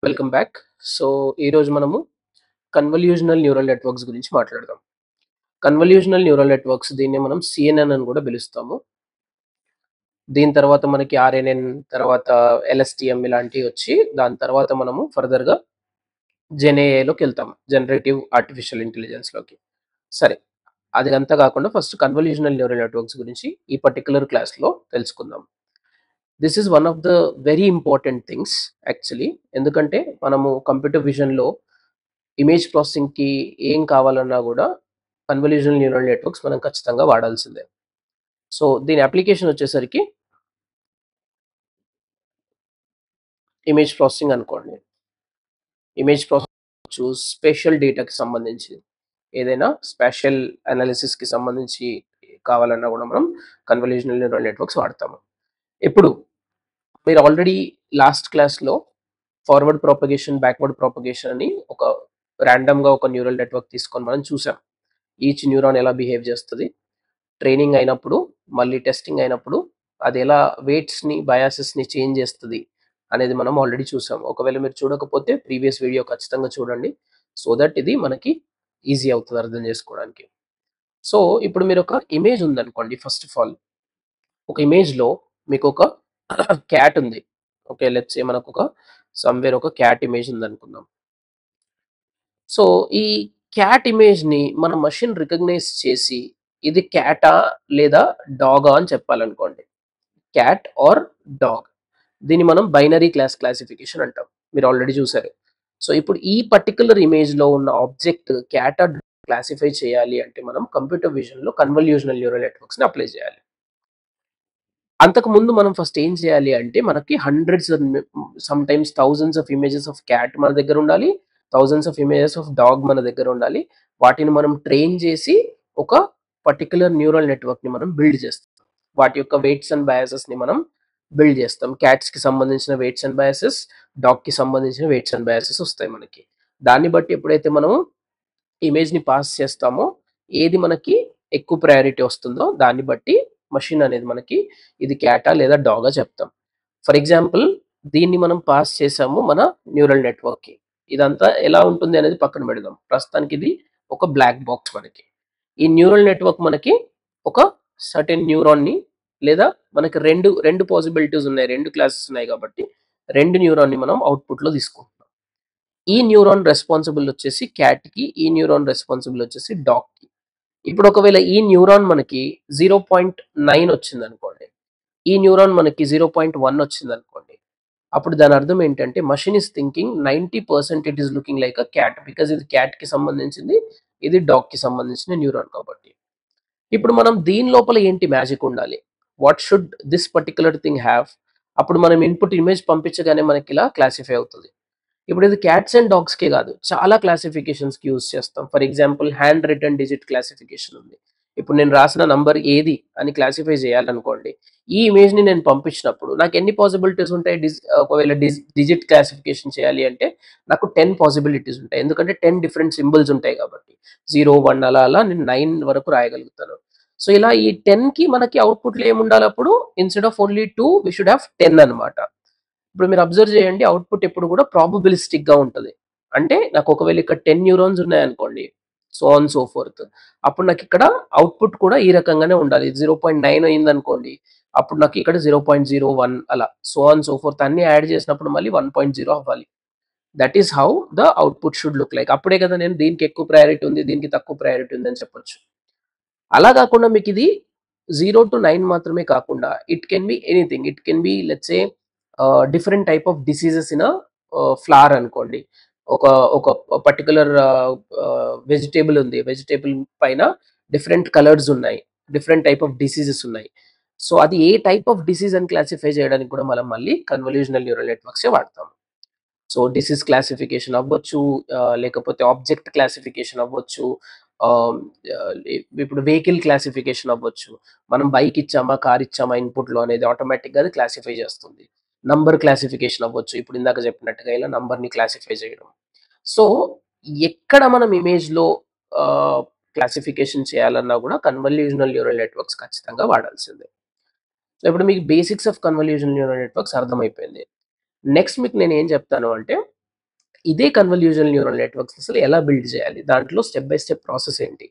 Welcome back. So, ఈరోజు మనము convolutional neural networks గురించి మాట్లాడదాం. కన్వల్యూషనల్ న్యూరల్ నెట్వర్క్స్ దీన్ని మనం సీఎన్ఎన్ అని కూడా పిలుస్తాము. దీని తర్వాత మనకి ఆర్ఎన్ఎన్, తర్వాత ఎల్ఎస్టీఎం ఇలాంటివి వచ్చి, దాని తర్వాత మనము ఫర్దర్‌గా జెన్ఏఐలోకెళ్తాం. Generative artificial ఇంటెలిజెన్స్‌లోకి. సరే. అదంతా కాకుండా ఫస్ట్ కన్వల్యూషనల్ న్యూరల్ నెట్వర్క్స్ గురించి ఈ పర్టిక్యులర్ క్లాస్‌లో తెలుసుకుందాం. This is one of the very important things actually. ఎందుకంటే మనము కంప్యూటర్ విజన్‌లో ఇమేజ్ ప్రాసెసింగ్‌కి ఏం కావాలన్నా గూడా కన్వల్యూషనల్ న్యూరల్ నెట్వర్క్స్ మనం ఖచ్చితంగా వాడాల్సిందే. సో, దీని అప్లికేషన్ వచ్చేసరికి ఇమేజ్ ప్రాసెసింగ్ అనుకోండి. ఇమేజ్ ప్రాసెసింగ్ అవ్వచ్చు, స్పెషల్ డేటాకి సంబంధించి ఏదైనా స్పెషల్ అనాలిసిస్‌కి సంబంధించి కావాలన్నా గూడా మనం కన్వల్యూషనల్ న్యూరల్ నెట్వర్క్స్ వాడతాము. ఇప్పుడు మీరు ఆల్రెడీ లాస్ట్ క్లాస్‌లో ఫార్వర్డ్ ప్రొపగేషన్, బ్యాక్వర్డ్ ప్రొపగేషన్ అని ఒక రాండమ్‌గా ఒక న్యూరల్ నెట్వర్క్ తీసుకొని మనం చూసాం. ఈచ్ న్యూరాన్ ఎలా బిహేవ్ చేస్తది, ట్రైనింగ్ అయినప్పుడు, మళ్ళీ టెస్టింగ్ అయినప్పుడు అది ఎలా వెయిట్స్‌ని, బయాసెస్‌ని చేంజ్ చేస్తది అనేది మనం ఆల్రెడీ చూసాం. ఒకవేళ మీరు చూడకపోతే ప్రీవియస్ వీడియో ఖచ్చితంగా చూడండి. సో దట్ ఇది మనకి ఈజీ అవుతది అర్థం చేసుకోవడానికి. సో, ఇప్పుడు మీరొక ఇమేజ్ ఉందనుకోండి ఫస్ట్ ఆఫ్ ఆల్. ఒక ఇమేజ్‌లో మీకొక క్యాట్ ఉంది. ఓకే. లెట్స్ సే మనకొక సమ్‌వేర్ ఒక క్యాట్ ఇమేజ్ ఉందనుకుందాం. సో, ఈ క్యాట్ ఇమేజ్‌ని మన మెషిన్ రికగ్నైజ్ చేసి, ఇది క్యాటా? లేదా డాగా? అని చెప్పాలనుకోండి. Cat are dog. దీన్ని మనం బైనరీ క్లాసిఫికేషన్ అంటాం. మీరు ఆల్రెడీ చూసారు. సో, ఇప్పుడు ఈ పర్టిక్యులర్ ఇమేజ్‌లో ఉన్న ఆబ్జెక్ట్ క్యాటా క్లాసిఫై చేయాలి అంటే మనం కంప్యూటర్ విజన్‌లో కన్వల్యూషనల్ న్యూరల్ నెట్వర్క్స్‌ని అప్లై చేయాలి. అంతకుముందు మనం ఫస్ట్ ఏం చేయాలి అంటే మనకి hundreds sometimes thousands of images of cat మన దగ్గర ఉండాలి. Thousands of images of dog మన దగ్గర ఉండాలి. వాటిని మనం ట్రైన్ చేసి ఒక పర్టిక్యులర్ న్యూరల్ నెట్వర్క్‌ని మనం బిల్డ్ చేస్తాం. వాటి యొక్క వెయిట్స్ అండ్ బయాసెస్‌ని మనం బిల్డ్ చేస్తాం. క్యాట్స్‌కి సంబంధించిన వెయిట్స్ అండ్ బయాసెస్, డాగ్‌కి సంబంధించిన వెయిట్స్ అండ్ బయాసెస్ వస్తాయి మనకి. దాన్ని బట్టి ఎప్పుడైతే మనం ఇమేజ్‌ని పాస్ చేస్తామో, ఏది మనకి ఎక్కువ ప్రయారిటీ వస్తుందో దాన్ని బట్టి మెషిన్ అనేది మనకి ఇది క్యాటా లేదా డాగా చెప్తాం. ఫర్ ఎగ్జాంపుల్ దీన్ని మనం పాస్ చేసాము మన న్యూరల్ నెట్వర్క్‌కి. ఇదంతా ఎలా ఉంటుంది అనేది పక్కన పెడదాం. ప్రస్తుతానికి ఇది ఒక బ్లాక్ బాక్స్ మనకి. ఈ న్యూరల్ నెట్వర్క్ మనకి ఒక సర్టెన్ న్యూరాన్‌ని లేదా మనకి 2 పాసిబిలిటీస్ ఉన్నాయి. 2 క్లాసెస్ ఉన్నాయి కాబట్టి 2 న్యూరాన్‌ని మనం అవుట్‌పుట్‌లో తీసుకుంటున్నాం. ఈ న్యూరాన్ రెస్పాన్సిబుల్ వచ్చేసి క్యాట్‌కి. ఈ న్యూరాన్ రెస్పాన్సిబుల్ వచ్చేసి డాగ్‌కి. ఇప్పుడు ఒకవేళ ఈ న్యూరాన్ మనకి 0.9 వచ్చిందనుకోండి. ఈ న్యూరాన్ మనకి 0.1 వచ్చిందనుకోండి. అప్పుడు దాని అర్థం ఏంటంటే machine is thinking 90% it is looking like a cat. Because ఇది క్యాట్‌కి సంబంధించింది. ఇది డాగ్‌కి సంబంధించిన న్యూరాన్ కాబట్టి. ఇప్పుడు మనం దీని లోపల ఏంటి మ్యాజిక్ ఉండాలి? What should this particular thing have? అప్పుడు మనం ఇన్‌పుట్ ఇమేజ్ పంపించగానే మనకిలా క్లాసిఫై అవుతది. ఇప్పుడు ఇది క్యాట్స్ అండ్ డాగ్స్‌కే కాదు. చాలా క్లాసిఫికేషన్స్‌కి యూజ్ చేస్తాం. For example hand written digit classification ఉంది. ఇప్పుడు నేను రాసిన నంబర్ ఏది అని క్లాసిఫై చేయాలనుకోండి. ఈ ఇమేజ్‌ని నేను పంపించినప్పుడు నాకు ఎన్ని పాసిబిలిటీస్ ఉంటాయి? ఒకవేళ డిజిట్ క్లాసిఫికేషన్ చేయాలి అంటే నాకు 10 పాసిబిలిటీస్ ఉంటాయి. ఎందుకంటే 10 డిఫరెంట్ సింబల్స్ ఉంటాయి కాబట్టి. 0, 1 అలా అలా నేను 9 వరకు రాయగలుగుతాను. సో, ఇలా ఈ 10కి మనకి అవుట్‌పుట్‌లో ఏముండాలి అప్పుడు? Instead of only 2 we should have 10 అన్నమాట. ఇప్పుడు మీరు అబ్జర్వ్ చేయండి అవుట్‌పుట్ ఎప్పుడు కూడా ప్రాబబిలిస్టిక్‌గా ఉంటది. అంటే నాకు ఒకవేళ ఇక్కడ 10 న్యూరాన్స్ ఉన్నాయనుకోండి. So on so fourth. అప్పుడు నాకిక్కడ అవుట్‌పుట్ కూడా ఈ రకంగానే ఉండాలి. 0.9 అయిందనుకోండి. అప్పుడు నాకు ఇక్కడ 0.01 అలా సో ఆన్ సో ఫోర్త్ అన్నీ యాడ్ చేసినప్పుడు మళ్ళీ 1.0 అవ్వాలి. That is how the output should look like. అప్పుడే కదా నేను దీనికి ఎక్కువ ప్రయారిటీ ఉంది, దీనికి తక్కువ ప్రయారిటీ ఉంది అని చెప్పొచ్చు. అలా కాకుండా మీకిది 0-9 మాత్రమే కాకుండా it can be anything. It can be let's say different type of diseases in flower అనుకోండి. ఒక ఒక పర్టిక్యులర్ వెజిటబుల్ ఉంది. వెజిటబుల్ పైన డిఫరెంట్ కలర్స్ ఉన్నాయి. డిఫరెంట్ టైప్ ఆఫ్ డిసీజెస్ ఉన్నాయి. సో, అది ఏ టైప్ ఆఫ్ డిసీజ్ అని క్లాసిఫై చేయడానికి కూడా మనం మళ్ళీ కన్వల్యూషనల్ న్యూరల్ నెట్వర్క్సే వాడతాం. సో, డిసీజ్ క్లాసిఫికేషన్ అవ్వచ్చు, లేకపోతే ఆబ్జెక్ట్ క్లాసిఫికేషన్ అవ్వచ్చు. ఆహ్, ఆహ్, ఇప్పుడు వెహికల్ క్లాసిఫికేషన్ అవ్వచ్చు. మనం బైక్ ఇచ్చామా, కార్ ఇచ్చామా ఇన్‌పుట్‌లో అనేది ఆటోమేటిక్‌గా అది క్లాసిఫై చేస్తుంది. నంబర్ క్లాసిఫికేషన్ అవ్వచ్చు. ఇప్పుడు ఇందాక చెప్పినట్టుగా ఇలా నంబర్‌ని క్లాసిఫై చేయడం. సో, ఎక్కడ మనం ఇమేజ్‌లో ఆహ్, క్లాసిఫికేషన్ చేయాలన్నా కూడా కన్వల్యూషనల్ న్యూరల్ నెట్వర్క్స్ ఖచ్చితంగా వాడాల్సిందే. సో, ఇప్పుడు మీకు basics of convolutional neural networks అర్థమైపోయింది. నెక్స్ట్ మీకు నేనేం చెప్తాను అంటే ఇదే కన్వల్యూషనల్ న్యూరల్ నెట్వర్క్స్ అసలు ఎలా బిల్డ్ చేయాలి, దాంట్లో స్టెప్ బై స్టెప్ ప్రాసెస్ ఏంటి,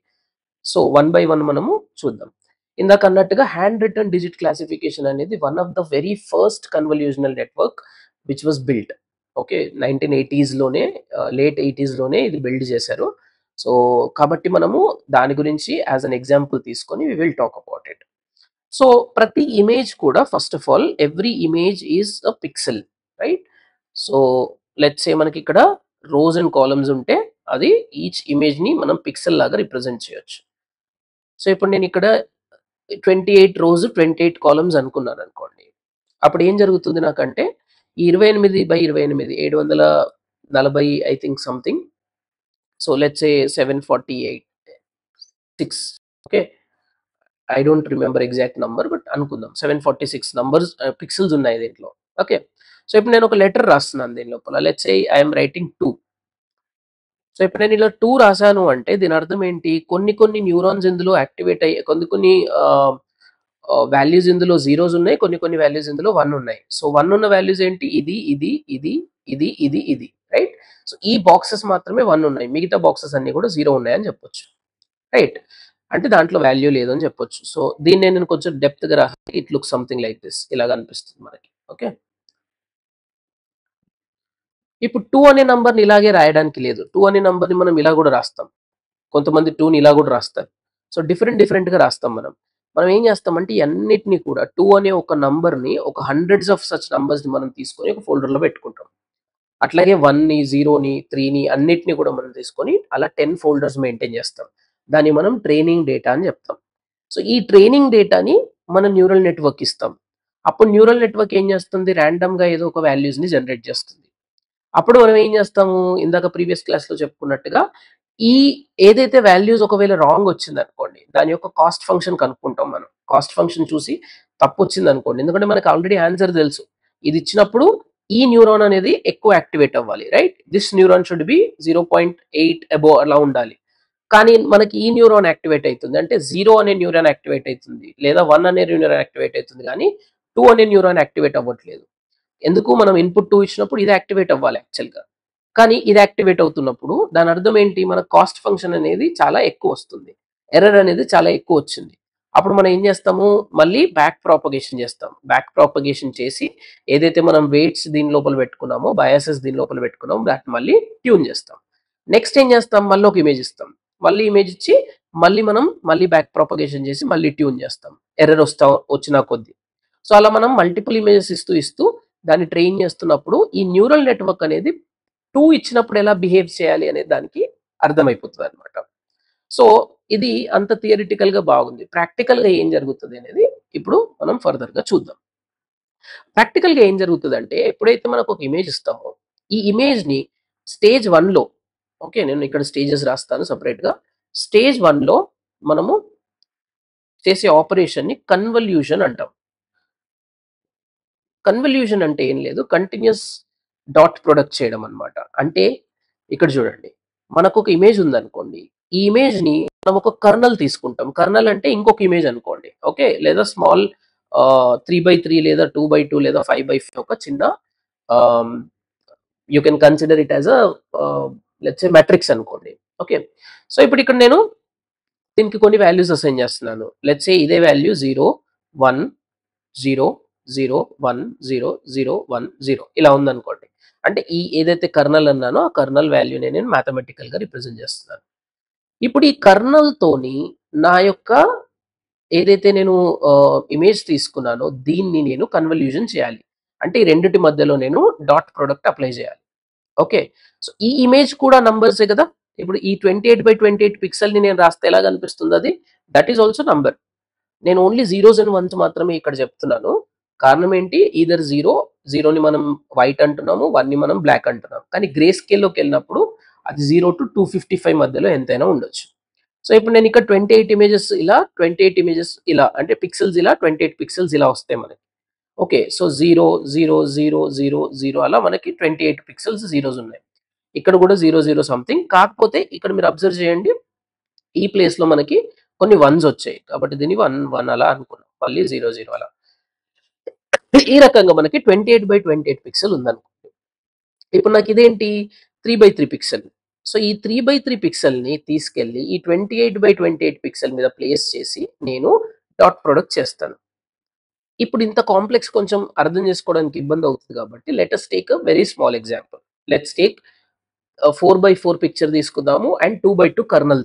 సో వన్ బై వన్ మనము చూద్దాం. ఇందాక అన్నట్టుగా హ్యాండ్ రిటర్న్ డిజిట్ క్లాసిఫికేషన్ అనేది one of the very first convolutional network which was built. Okay, 1980s లోనే, లేట్ 80s లోనే ఇది బిల్డ్ చేశారు. సో కాబట్టి మనము దాని గురించి యాజ్ అన్ ఎగ్జాంపుల్ తీసుకొని we will talk about it. So ప్రతి ఇమేజ్ కూడా first of all every image is a pixel, right? So let's say మనకి ఇక్కడ రోస్ అండ్ కాలమ్స్ ఉంటే అది ఈచ్ ఇమేజ్ ని మనం పిక్సెల్ లాగా రిప్రజెంట్ చేయొచ్చు. సో ఇప్పుడు నేను ఇక్కడ 28 రోస్ 28 కాలమ్స్ అనుకున్నాను అనుకోండి. అప్పుడు ఏం జరుగుతుంది నాకంటే ఈ 28/28 740 I think something. So let's say 748 6. Okay, I don't remember exact number but అనుకుందాం 746 నంబర్స్ పిక్సెల్స్ ఉన్నాయి దీంట్లో. ఓకే, సో ఇప్పుడు నేను ఒక లెటర్ రాస్తున్నాను దీని లోపల. Let's say I'm writing 2. So ఇప్పుడు నేను ఇలా 2 రాశాను అంటే దీని అర్థం ఏంటి, కొన్ని న్యూరాన్స్ ఇందులో యాక్టివేట్ అయ్యి కొన్ని వాల్యూస్ ఇందులో జీరోస్ ఉన్నాయి, కొన్ని వాల్యూస్ ఇందులో 1 ఉన్నాయి. సో 1 ఉన్న వాల్యూస్ ఏంటి, ఇది, రైట్? సో ఈ బాక్సెస్ మాత్రమే 1 ఉన్నాయి, మిగతా బాక్సెస్ అన్ని కూడా 0 ఉన్నాయని చెప్పొచ్చు, రైట్? అంటే దాంట్లో వాల్యూ లేదని చెప్పొచ్చు. సో దీన్ని నేను కొంచెం డెప్త్ గా రాస్తే it look something like this, ఇలా అనిపిస్తుంది మనకి. ఓకే, ఇప్పుడు 2 అనే నంబర్ని ఇలాగే రాయడానికి లేదు. 2 అనే నంబర్ని మనం ఇలా కూడా రాస్తాం, కొంతమంది 2ని ఇలా కూడా రాస్తారు. సో డిఫరెంట్ గా రాస్తాం మనం. మనం ఏం చేస్తామంటే ఈ అన్నిటిని కూడా 2 అనే ఒక నంబర్ని ఒక హండ్రెడ్స్ ఆఫ్ సచ్ నంబర్స్ని మనం తీసుకొని ఒక ఫోల్డర్లో పెట్టుకుంటాం. అట్లాగే 1ని 0ని 3ని అన్నిటిని కూడా మనం తీసుకొని అలా 10 ఫోల్డర్స్ మెయింటైన్ చేస్తాం. దాన్ని మనం ట్రైనింగ్ డేటా అని చెప్తాం. సో ఈ ట్రైనింగ్ డేటాని మనం న్యూరల్ నెట్వర్క్ ఇస్తాం. అప్పుడు న్యూరల్ నెట్వర్క్ ఏం చేస్తుంది, ర్యాండమ్గా ఏదో ఒక వాల్యూస్ని జనరేట్ చేస్తుంది. అప్పుడు మనం ఏం చేస్తాము, ఇందాక ప్రీవియస్ క్లాస్లో చెప్పుకున్నట్టుగా ఈ ఏదైతే వాల్యూస్ ఒకవేళ రాంగ్ వచ్చింది అనుకోండి, దాని యొక్క కాస్ట్ ఫంక్షన్ కనుక్కుంటాం మనం. కాస్ట్ ఫంక్షన్ చూసి తప్పు వచ్చింది అనుకోండి, ఎందుకంటే మనకు ఆల్రెడీ ఆన్సర్ తెలుసు, ఇది ఇచ్చినప్పుడు ఈ న్యూరాన్ అనేది ఎక్కువ యాక్టివేట్ అవ్వాలి, right? This neuron should be 0.8 above అలా ఉండాలి. కానీ మనకి ఈ న్యూరాన్ యాక్టివేట్ అవుతుంది అంటే 0 అనే న్యూరాన్ యాక్టివేట్ అవుతుంది, లేదా 1 అనే న్యూరాన్ యాక్టివేట్ అవుతుంది, కానీ 2 అనే న్యూరాన్ యాక్టివేట్ అవ్వట్లేదు. ఎందుకు, మనం ఇన్పుట్ 2 ఇచ్చినప్పుడు ఇది యాక్టివేట్ అవ్వాలి యాక్చువల్గా, కానీ ఇది యాక్టివేట్ అవుతున్నప్పుడు దాని అర్థం ఏంటి, మన కాస్ట్ ఫంక్షన్ అనేది చాలా ఎక్కువ వస్తుంది, ఎర్రర్ అనేది చాలా ఎక్కువ వచ్చింది. అప్పుడు మనం ఏం చేస్తాము, మళ్ళీ బ్యాక్ ప్రాపగేషన్ చేస్తాం. బ్యాక్ ప్రాపగేషన్ చేసి ఏదైతే మనం వెయిట్స్ దీని లోపల పెట్టుకున్నామో, బయాసెస్ దీని లోపల పెట్టుకున్నామో దాన్ని మళ్ళీ ట్యూన్ చేస్తాం. నెక్స్ట్ ఏం చేస్తాం, మళ్ళీ ఒక ఇమేజ్ ఇస్తాం. మళ్ళీ ఇమేజ్ ఇచ్చి మళ్ళీ బ్యాక్ ప్రాపగేషన్ చేసి మళ్ళీ ట్యూన్ చేస్తాం, ఎర్రర్ వచ్చిన కొద్దీ. సో అలా మనం మల్టిపుల్ ఇమేజెస్ ఇస్తూ దాన్ని ట్రైన్ చేస్తున్నప్పుడు ఈ న్యూరల్ నెట్వర్క్ అనేది 2 ఇచ్చినప్పుడు ఎలా బిహేవ్ చేయాలి అనే దానికి అర్థమైపోతుంది అనమాట. సో ఇది అంత థియరిటికల్ గా బాగుంది. ప్రాక్టికల్ గా ఏం జరుగుతుంది అనేది ఇప్పుడు మనం ఫర్దర్ గా చూద్దాం. ప్రాక్టికల్ గా ఏం జరుగుతుందంటే, ఎప్పుడైతే మనకు ఒక ఇమేజ్ ఇస్తామో ఈ ఇమేజ్ ని స్టేజ్ 1లో, ఓకే నేను ఇక్కడ స్టేజెస్ రాస్తాను సపరేట్ గా. స్టేజ్ 1లో మనము చేసే ఆపరేషన్ ని కన్వల్యూషన్ అంటాం. కన్వల్యూషన్ అంటే ఏం లేదు, కంటిన్యూస్ డాట్ ప్రొడక్ట్ చేయడం అన్నమాట. అంటే ఇక్కడ చూడండి, మనకు ఒక ఇమేజ్ ఉందనుకోండి, ఈ ఇమేజ్ ని మనం ఒక కర్నల్ తీసుకుంటాం. కర్నల్ అంటే ఇంకొక ఇమేజ్ అనుకోండి, ఓకే, లేదా స్మాల్ 3x3 లేదా 2x2 లేదా 5x5 ఒక చిన్న you can consider it as a let's say matrix అనుకోండి. ఓకే, సో ఇప్పుడు ఇక్కడ నేను దీనికి కొన్ని వాల్యూస్ అసైన్ చేస్తున్నాను. లెట్స్ సే ఇదే వాల్యూ 0 1 0 0 1 0 0 1 0 ఇలా ఉందనుకోండి. అంటే ఈ ఏదైతే కర్నల్ అన్నానో ఆ కర్నల్ వాల్యూని నేను మ్యాథమెటికల్ గా రిప్రజెంట్ చేస్తున్నాను. ఇప్పుడు ఈ కర్నల్ తోని నా యొక్క ఏదైతే నేను ఇమేజ్ తీసుకున్నానో దీన్ని నేను కన్వల్యూషన్ చేయాలి. అంటే ఈ రెండిటి మధ్యలో నేను డాట్ ప్రొడక్ట్ అప్లై చేయాలి. ఓకే, సో ఈ ఇమేజ్ కూడా నంబర్సే కదా. ఇప్పుడు ఈ 28/28 పిక్సెల్ ని నేను రాస్తే ఎలా కనిపిస్తుంది, అది దట్ ఈస్ ఆల్సో నంబర్. నేను ఓన్లీ జీరోస్ అండ్ వన్స్ మాత్రమే ఇక్కడ చెప్తున్నాను. కారణం ఏంటి, ఈదర్ 0ని మనం వైట్ అంటున్నాము, 1ని మనం బ్లాక్ అంటున్నాం. కానీ గ్రే స్కేల్లోకి వెళ్ళినప్పుడు అది 0 to 255 మధ్యలో ఎంతైనా ఉండొచ్చు. సో ఇప్పుడు నేను ఇక్కడ 28 ఇమేజెస్ ఇలా 28 ఇమేజెస్ ఇలా అంటే పిక్సెల్స్ ఇలా 28 పిక్సెల్స్ ఇలా వస్తాయి మనకి. ఓకే, సో 0 0 0 0 0 అలా మనకి 28 పిక్సెల్స్ జీరోస్ ఉన్నాయి. ఇక్కడ కూడా 0 0 సంథింగ్. కాకపోతే ఇక్కడ మీరు అబ్జర్వ్ చేయండి, ఈ ప్లేస్ లో మనకి కొన్ని వన్స్ వచ్చాయి కాబట్టి దీన్ని 1 1 అలా అనుకున్నాం, మళ్ళీ 0 0 అలా. ఈ రకంగా మనకి 28/28 పిక్సెల్ ఉందనుకోండి. ఇప్పుడు నాకు ఇదేంటి 3x3 పిక్సెల్. సో ఈ 3x3 పిక్సెల్ని తీసుకెళ్ళి ఈ 28x28 పిక్సెల్ మీద ప్లేస్ చేసి నేను డాట్ ప్రొడక్ట్ చేస్తాను. ఇప్పుడు ఇంత కాంప్లెక్స్ కొంచెం అర్థం చేసుకోవడానికి ఇబ్బంది అవుతుంది కాబట్టి let us take a very small example. Let's take 4x4 picture తీసుకుందాము అండ్ 2x2 కర్నల్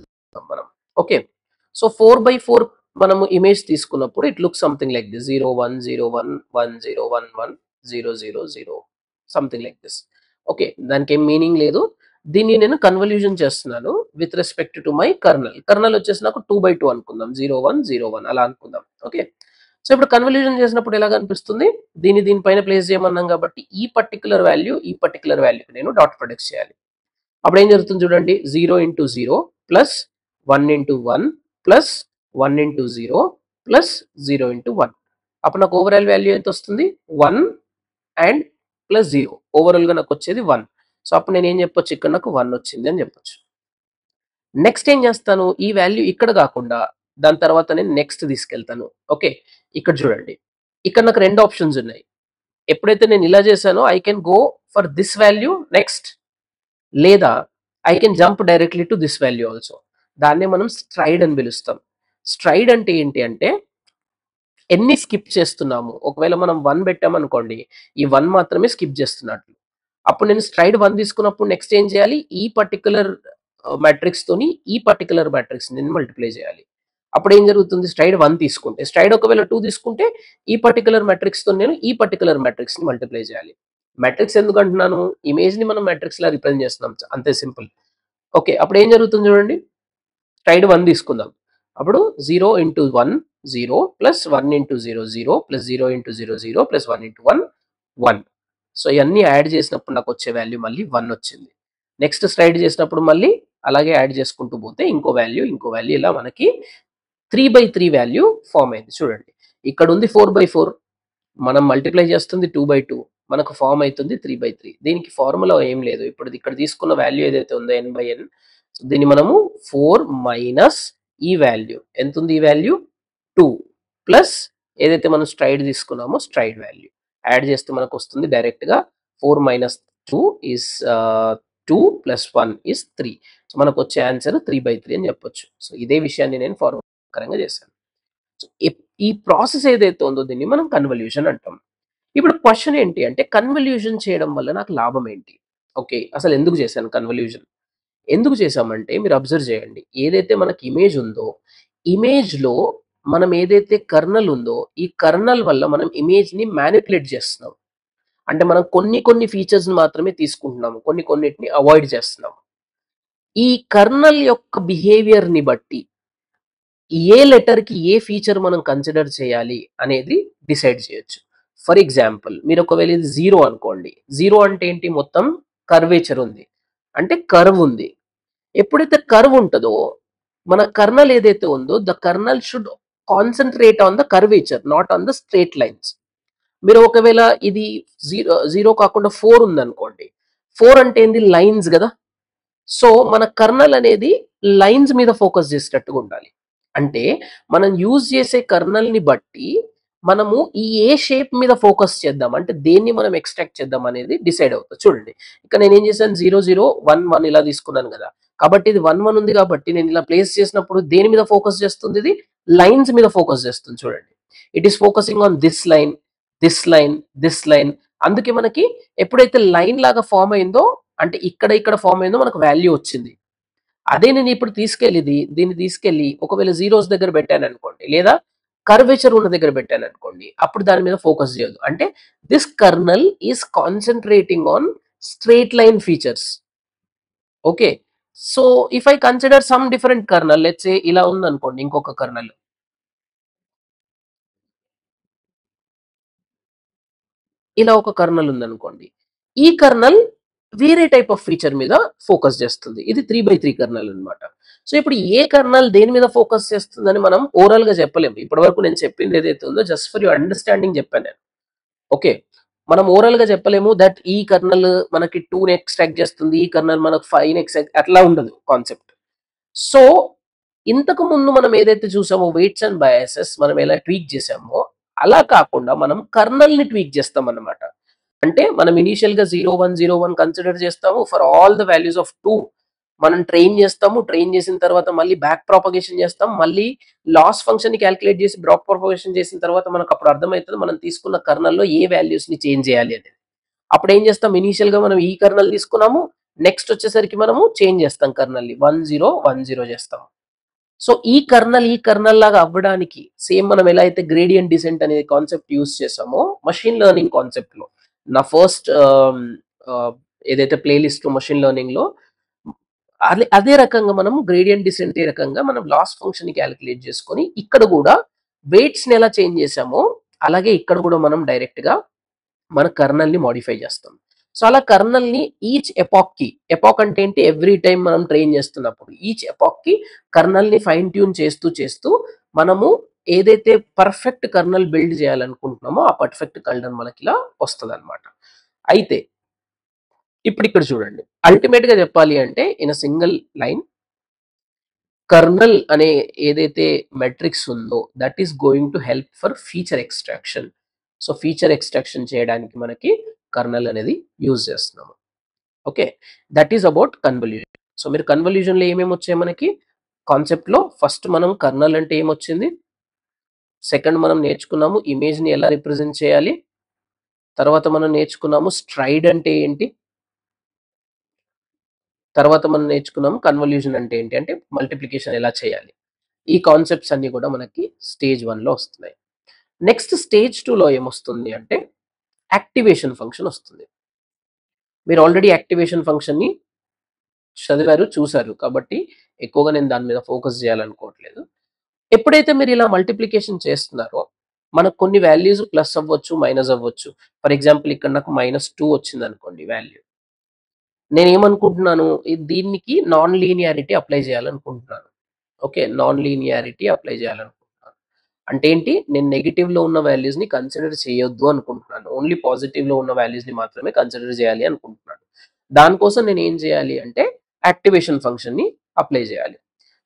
మనం. ఓకే, సో 4x4 మనము ఇమేజ్ తీసుకున్నప్పుడు it look something like this 010110110000 something like this. Okay, దానికి ఏం మీనింగ్ లేదు. దీన్ని నేను కన్వల్యూషన్ చేస్తున్నాను with respect to my colonel. Colonel వచ్చేసి నాకు 2x2 అనుకుందాం, 0101 అలా అనుకుందాం. ఓకే, సో ఇప్పుడు కన్వల్యూషన్ చేసినప్పుడు ఎలా కనిపిస్తుంది, దీనిపైన ప్లేస్ చేయమన్నాం కాబట్టి ఈ పర్టికులర్ వాల్యూ నేను డాట్ ప్రొడక్ట్ చేయాలి. అప్పుడు ఏం జరుగుతుంది చూడండి, 0 × 0 ప్లస్ 1 × 1 ప్లస్ 1 × 0 ప్లస్ 0 × 1. అప్పుడు నాకు ఓవరాల్ వాల్యూ ఎంత వస్తుంది, 1 అండ్ ప్లస్ 0. ఓవరాల్గా నాకు వచ్చేది 1. సో అప్పుడు నేను ఏం చెప్పొచ్చు, ఇక్కడ నాకు 1 వచ్చింది అని చెప్పొచ్చు. నెక్స్ట్ ఏం చేస్తాను, ఈ వాల్యూ ఇక్కడ కాకుండా దాని తర్వాత నేను నెక్స్ట్ తీసుకెళ్తాను. ఓకే, ఇక్కడ చూడండి, ఇక్కడ నాకు రెండు ఆప్షన్స్ ఉన్నాయి. ఎప్పుడైతే నేను ఇలా చేశానో I can go for this value next, లేదా I can jump directly to this value also. దాన్నే మనం స్ట్రైడ్ అని పిలుస్తాం. స్ట్రైడ్ అంటే ఏంటి అంటే ఎన్ని స్కిప్ చేస్తున్నాము. ఒకవేళ మనం 1 పెట్టామనుకోండి, ఈ 1 మాత్రమే స్కిప్ చేస్తున్నట్లు. అప్పుడు నేను స్ట్రైడ్ 1 తీసుకున్నప్పుడు నెక్స్ట్ ఏం చేయాలి, ఈ పర్టికులర్ మ్యాట్రిక్స్ తోని ఈ పర్టికులర్ మ్యాట్రిక్స్ నేను మల్టిప్లై చేయాలి. అప్పుడు ఏం జరుగుతుంది, స్ట్రైడ్ 1 తీసుకుంటే, స్ట్రైడ్ ఒకవేళ 2 తీసుకుంటే ఈ పర్టికులర్ మ్యాట్రిక్స్ తో నేను ఈ పర్టికులర్ మ్యాట్రిక్స్ ని మల్టిప్లై చేయాలి. మ్యాట్రిక్స్ ఎందుకు అంటున్నాను, ఇమేజ్ ని మనం మ్యాట్రిక్స్ లా రిప్రజెంట్ చేస్తున్నాం, అంతే సింపుల్. ఓకే, అప్పుడు ఏం జరుగుతుంది చూడండి, స్ట్రైడ్ 1 తీసుకుందాం. అప్పుడు 0 × 1 0 ప్లస్ 1 × 0 0 ప్లస్ 0 × 0 0 ప్లస్ 1 × 1 1. సో ఇవన్నీ యాడ్ చేసినప్పుడు నాకు వచ్చే వాల్యూ మళ్ళీ 1 వచ్చింది. నెక్స్ట్ స్ట్రైడ్ చేసినప్పుడు మళ్ళీ అలాగే యాడ్ చేసుకుంటూ పోతే ఇంకో వాల్యూ ఇలా మనకి 3x3 వాల్యూ ఫామ్ అయింది. చూడండి, ఇక్కడ ఉంది 4x4, మనం మల్టిప్లై చేస్తుంది 2x2, మనకు ఫామ్ అవుతుంది 3x3. దీనికి ఫార్ములా ఏం లేదు. ఇప్పుడు ఇక్కడ తీసుకున్న వాల్యూ ఏదైతే ఉందో n/n, దీన్ని మనము 4 మైనస్ ఈ వాల్యూ ఎంత ఉంది, ఈ వాల్యూ 2 ప్లస్ ఏదైతే మనం స్ట్రైడ్ తీసుకున్నామో స్ట్రైడ్ వాల్యూ యాడ్ చేస్తే మనకు వస్తుంది డైరెక్ట్ గా 4 minus 2 is 2 plus 1 is 3. So మనకు వచ్చే ఆన్సర్ 3x3 అని చెప్పొచ్చు. సో ఇదే విషయాన్ని నేను ఫార్ములా చేశాను. సో ఈ ప్రాసెస్ ఏదైతే ఉందో దీన్ని మనం కన్వల్యూషన్ అంటాం. ఇప్పుడు క్వశ్చన్ ఏంటి అంటే, కన్వల్యూషన్ చేయడం వల్ల నాకు లాభం ఏంటి? ఓకే, అసలు ఎందుకు చేశాను కన్వల్యూషన్? ఎందుకు చేశామంటే మీరు అబ్జర్వ్ చేయండి, ఏదైతే మనకి ఇమేజ్ ఉందో, ఇమేజ్లో మనం ఏదైతే కర్నల్ ఉందో, ఈ కర్నల్ వల్ల మనం ఇమేజ్ని మ్యానిపులేట్ చేస్తున్నాం. అంటే మనం కొన్ని ఫీచర్స్ మాత్రమే తీసుకుంటున్నాము, కొన్నిటిని అవాయిడ్ చేస్తున్నాము. ఈ కర్నల్ యొక్క బిహేవియర్ని బట్టి ఏ లెటర్కి ఏ ఫీచర్ మనం కన్సిడర్ చేయాలి అనేది డిసైడ్ చేయొచ్చు. ఫర్ ఎగ్జాంపుల్, మీరు ఒకవేళ ఇది 0 అనుకోండి, 0 అంటే ఏంటి, మొత్తం కర్వేచర్ ఉంది, అంటే కర్వ్ ఉంది. ఎప్పుడైతే కర్వ్ ఉంటుందో మన కర్నల్ ఏదైతే ఉందో, the colonel should concentrate on the curvature, not on the straight lines. మీరు ఒకవేళ ఇది 0 కాకుండా 4 ఉందనుకోండి, 4 అంటే ఏంది, లైన్స్ కదా. సో మన కర్నల్ అనేది లైన్స్ మీద ఫోకస్ చేసేటట్టుగా ఉండాలి. అంటే మనం యూజ్ చేసే కర్నల్ ని బట్టి మనము ఈ ఏ షేప్ మీద ఫోకస్ చేద్దాం, అంటే దేన్ని మనం ఎక్స్ట్రాక్ట్ చేద్దాం అనేది డిసైడ్ అవుతుంది. చూడండి, ఇక్కడ నేను ఏం చేశాను, 0 0 1 1 ఇలా తీసుకున్నాను కదా. కాబట్టి ఇది 1 1 ఉంది కాబట్టి నేను ఇలా ప్లేస్ చేసినప్పుడు దేని మీద ఫోకస్ చేస్తుంది, ఇది లైన్స్ మీద ఫోకస్ చేస్తుంది. చూడండి, it is focusing on this line, this line, this line. అందుకే మనకి ఎప్పుడైతే లైన్ లాగా ఫామ్ అయిందో, అంటే ఇక్కడ ఫామ్ అయిందో మనకు వాల్యూ వచ్చింది. అదే నేను ఇప్పుడు దీన్ని తీసుకెళ్ళి ఒకవేళ జీరోస్ దగ్గర పెట్టాను అనుకోండి, లేదా కర్వేచర్ ఉన్న దగ్గర పెట్టాను అనుకోండి, అప్పుడు దాని మీద ఫోకస్ చేయదు. అంటే this colonel is concentrating on straight line features. Okay, so if I consider some different colonel, let's say ఇలా ఉంది అనుకోండి, ఇంకొక కర్నల్, ఇలా ఒక కర్నల్ ఉందనుకోండి, ఈ కర్నల్ వేరే టైప్ ఆఫ్ ఫీచర్ మీద ఫోకస్ చేస్తుంది. ఇది 3x3 కర్నల్ అన్నమాట. సో ఇప్పుడు ఏ కర్నల్ దేని మీద ఫోకస్ చేస్తుందని మనం ఓవరాల్ గా చెప్పలేము. ఇప్పటి వరకు నేను చెప్పింది ఏదైతే ఉందో జస్ట్ ఫర్ యువర్ అండర్స్టాండింగ్ చెప్పాను నేను. ఓకే, మనం ఓవరాల్ గా చెప్పలేము దట్ ఈ కర్నల్ మనకి 2ని ఎక్స్ట్రాక్ట్ చేస్తుంది, ఈ కర్నల్ మనకు 5ని ఎక్స్ట్రాక్ట్, అట్లా ఉండదు కాన్సెప్ట్. సో ఇంతకు ముందు మనం ఏదైతే చూసామో వెయిట్స్ అండ్ బయాసెస్ మనం ఎలా ట్వీక్ చేసామో, అలా కాకుండా మనం కర్నల్ ని ట్వీక్ చేస్తాం అన్నమాట. అంటే మనం ఇనీషియల్‌గా 0, 1, 0, 1 కన్సిడర్ చేస్తాము. For all the values of 2 మనం ట్రైన్ చేస్తాము. ట్రైన్ చేసిన తర్వాత మళ్ళీ బ్యాక్ ప్రొపగేషన్ చేస్తాం. మళ్ళీ లాస్ ఫంక్షన్‌ని కాలిక్యులేట్ చేసి బ్యాక్ ప్రొపగేషన్ చేసిన తర్వాత మనకప్పుడు అర్థమైతది మనం తీసుకున్న కర్నల్‌లో ఏ వాల్యూస్‌ని చేంజ్ చేయాలి అనేది. అప్పుడేం చేస్తాం, ఇనీషియల్‌గా మనం ఈ కర్నల్ తీసుకున్నాము. నెక్స్ట్ వచ్చేసరికి మనము చేంజ్ చేస్తాం కర్నల్‌ని. 1, 0, 1, 0 చేస్తాం. సో ఈ కర్నల్ లాగా అవ్వడానికి సేమ్ మనం ఎలా అయితే గ్రేడియంట్ డిసెంట్ అనే కాన్సెప్ట్ యూజ్ చేసామో మషిన్ లెర్నింగ్ కాన్సెప్ట్‌లో నా ఫస్ట్ ఆహ్, ఏదైతే ప్లేలిస్ట్‌లో మషిన్ లెర్నింగ్‌లో అదే రకంగా మనం గ్రేడియంట్ డిసెంట్ రకంగా మనం లాస్ ఫంక్షన్‌ని కాలిక్యులేట్ చేసుకొని ఇక్కడ కూడా వెయిట్స్‌ని ఎలా చేంజ్ చేసామో అలాగే ఇక్కడ కూడా మనం డైరెక్ట్‌గా మన కర్నల్‌ని మోడిఫై చేస్తాం. సో, అలా కర్నల్‌ని ఈచ్ ఎపాక్‌కి ఎపాక్ అంటే ఏంటి? ఎవ్రీ టైమ్ మనం ట్రైన్ చేస్తున్నప్పుడు ఈచ్ ఎపాక్‌కి కర్నల్‌ని ఫైన్ ట్యూన్ చేస్తూ, చేస్తూ మనము ఏదైతే పర్ఫెక్ట్ కర్నల్ బిల్డ్ చేయాలనుకుంటున్నామో, ఆ పర్ఫెక్ట్ కర్నల్ మనకిలా వస్తదనమాట. అయితే ఇప్పుడిక్కడ చూడండి. అల్టిమేట్‌గా చెప్పాలి అంటే in a single line colonel అనే ఏదైతే మెట్రిక్స్ ఉందో that is going to help for feature extraction. So, feature extraction చేయడానికి మనకి కర్నల్ అనేది యూజ్ చేస్తున్నాము. Okay. That is about convolution. So, మీరు కన్వల్యూషన్‌లో ఏమేమొచ్చాయి మనకి? కాన్సెప్ట్‌లో ఫస్ట్ మనం కర్నల్ అంటే ఏమొచ్చింది? సెకండ్ మనం నేర్చుకున్నాము ఇమేజ్‌ని ఎలా రిప్రజెంట్ చేయాలి? తర్వాత మనం నేర్చుకున్నాము స్ట్రైడ్ అంటే ఏంటి? తర్వాత మనం నేర్చుకున్నాము కన్వల్యూషన్ అంటే ఏంటి? అంటే మల్టిప్లికేషన్ ఎలా చేయాలి? ఈ కాన్సెప్ట్స్ అన్నీ కూడా మనకి స్టేజ్ 1లో వస్తున్నాయి. నెక్స్ట్ స్టేజ్ 2లో ఏమొస్తుంది అంటే యాక్టివేషన్ ఫంక్షన్ వస్తుంది. మీరు ఆల్రెడీ యాక్టివేషన్ ఫంక్షన్‌ని చదివారు, చూసారు. కాబట్టి ఎక్కువగా నేను దాని మీద ఫోకస్ చేయాలనుకోవట్లేదు. ఎప్పుడైతే మీరు ఇలా మల్టిప్లికేషన్ చేస్తున్నారో, మనకు కొన్ని వాల్యూస్ ప్లస్ అవ్వచ్చు, మైనస్ అవ్వచ్చు. ఫర్ ఎగ్జాంపుల్ ఇక్కడ నాకు -2 వచ్చిందనుకోండి వాల్యూ. నేనేమనుకుంటున్నాను, దీనికి నాన్ లీనియారిటీ అప్లై చేయాలనుకుంటున్నాను. ఓకే. నాన్ లీనియారిటీ అప్లై చేయాలనుకుంటున్నాను. అంటే ఏంటి? నేను నెగెటివ్‌లో ఉన్న వాల్యూస్‌ని కన్సిడర్ చేయొద్దు అనుకుంటున్నాను. ఓన్లీ పాజిటివ్‌లో ఉన్న వాల్యూస్‌ని మాత్రమే కన్సిడర్ చేయాలి అనుకుంటున్నాను. దానికోసం నేనేం చేయాలి అంటే యాక్టివేషన్ ఫంక్షన్‌ని అప్లై చేయాలి.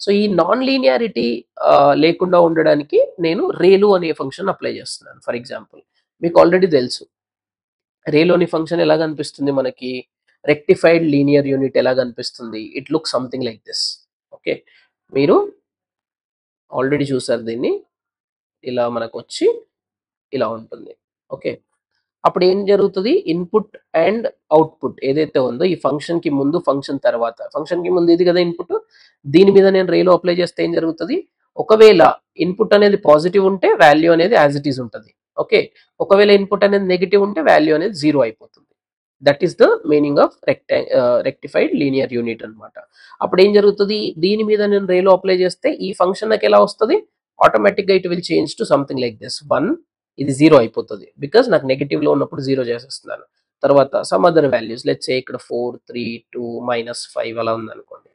సో, ఈ నాన్ లీనియారిటీ లేకుండా ఉండడానికి నేను రేలు అనే ఫంక్షన్ అప్లై చేస్తున్నాను. ఫర్ ఎగ్జాంపుల్ మీకు ఆల్రెడీ తెలుసు. రేలోని ఫంక్షన్ ఎలా కనిపిస్తుంది మనకి? రెక్టిఫైడ్ లీనియర్ యూనిట్ ఎలా కనిపిస్తుంది? It looks something like this. Okay. మీరు ఆల్రెడీ చూసారు దీన్ని. ఇలా మనకొచ్చి ఇలా ఉంటుంది. ఓకే. అప్పుడేం జరుగుతది? ఇన్‌పుట్ అండ్ ఔట్‌పుట్ ఏదైతే ఉందో ఈ ఫంక్షన్‌కి ముందు, ఫంక్షన్ తర్వాత. ఫంక్షన్‌కి ముందు ఇది గదా ఇన్‌పుట్. దీని మీద నేను రేలో అప్లై చేస్తే ఏం జరుగుతది? ఒకవేళ ఇన్‌పుట్ అనేది పాజిటివ్ ఉంటే వాల్యూ అనేది యాస్ ఇట్ ఈజ్ ఉంటది. ఓకే. ఒకవేళ ఇన్‌పుట్ అనేది నెగెటివ్ ఉంటే వాల్యూ అనేది 0 అయిపోతుంది. That is the meaning of rectified linear unit అన్నమాట. అప్పుడేం జరుగుతది? దీని మీద నేను రేలో అప్లై చేస్తే ఈ ఫంక్షన్ నాకెలా వస్తది? ఆటోమేటిక్‌గా it will change to something like this. 1 ఇది 0 అయిపోతది. బికాజ్ నాకు నెగెటివ్‌లో ఉన్నప్పుడు 0 చేసేస్తున్నాను. తర్వాత some other values let's say ఇక్కడ 4, 3, 2, -5 అలా ఉందనుకోండి.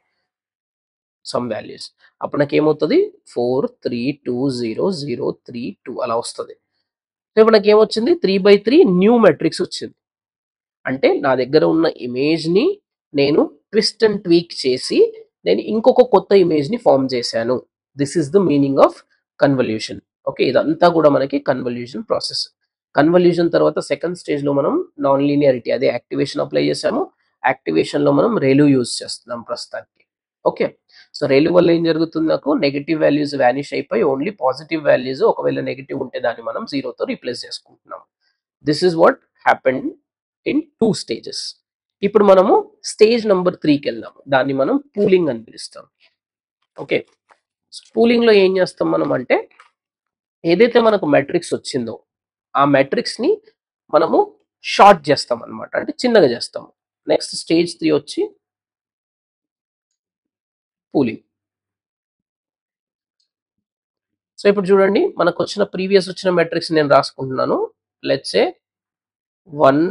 Some values. అప్పుడు నాకేమవుతది? 4, 3, 2, 0, 0, 3, 2 అలా వస్తది. సో, ఇప్పుడు నాకేమొచ్చింది? 3/3 న్యూ మెట్రిక్స్ వచ్చింది. అంటే నా దగ్గర ఉన్న ఇమేజ్‌ని నేను ట్విస్ట్ అండ్ ట్వీక్ చేసి నేను ఇంకొక కొత్త ఇమేజ్‌ని ఫార్మ్ చేశాను. This is the meaning of convolution. Okay. ఇదంతా కూడా మనకి కన్వల్యూషన్ ప్రాసెస్. కన్వల్యూషన్ తర్వాత సెకండ్ స్టేజ్‌లో మనం నాన్ లీనియారిటీ అదే యాక్టివేషన్ అప్లై చేసాము. యాక్టివేషన్‌లో మనం రేలు యూజ్ చేస్తున్నాం ప్రస్తుతానికి. ఓకే. సో, రేలు వల్ల ఏం జరుగుతుంది నాకు నెగెటివ్ వాల్యూస్ వానిష్ అయిపోయి ఓన్లీ పాజిటివ్ వాల్యూస్ ఒకవేళ నెగెటివ్ ఉంటే దాన్ని మనం 0తో రీప్లేస్ చేసుకుంటున్నాం. This is what happened in 2 stages. ఇప్పుడు మనము స్టేజ్ నంబర్ 3కి వెళ్దాం. దాన్ని మనం పూలింగ్ అని పిలుస్తాం. ఓకే. పూలింగ్‌లో ఏం చేస్తాం మనం అంటే ఏదైతే మనకు మెట్రిక్స్ వచ్చిందో ఆ మెట్రిక్స్‌ని మనము షార్ట్ చేస్తామన్నమాట. అంటే చిన్నగా చేస్తాము. నెక్స్ట్ స్టేజ్ 3 వచ్చి పూలింగ్. సో, ఇప్పుడు చూడండి మనకొచ్చిన ప్రీవియస్ వచ్చిన మెట్రిక్స్ నేను రాసుకుంటున్నాను. లెట్స్ సే 1,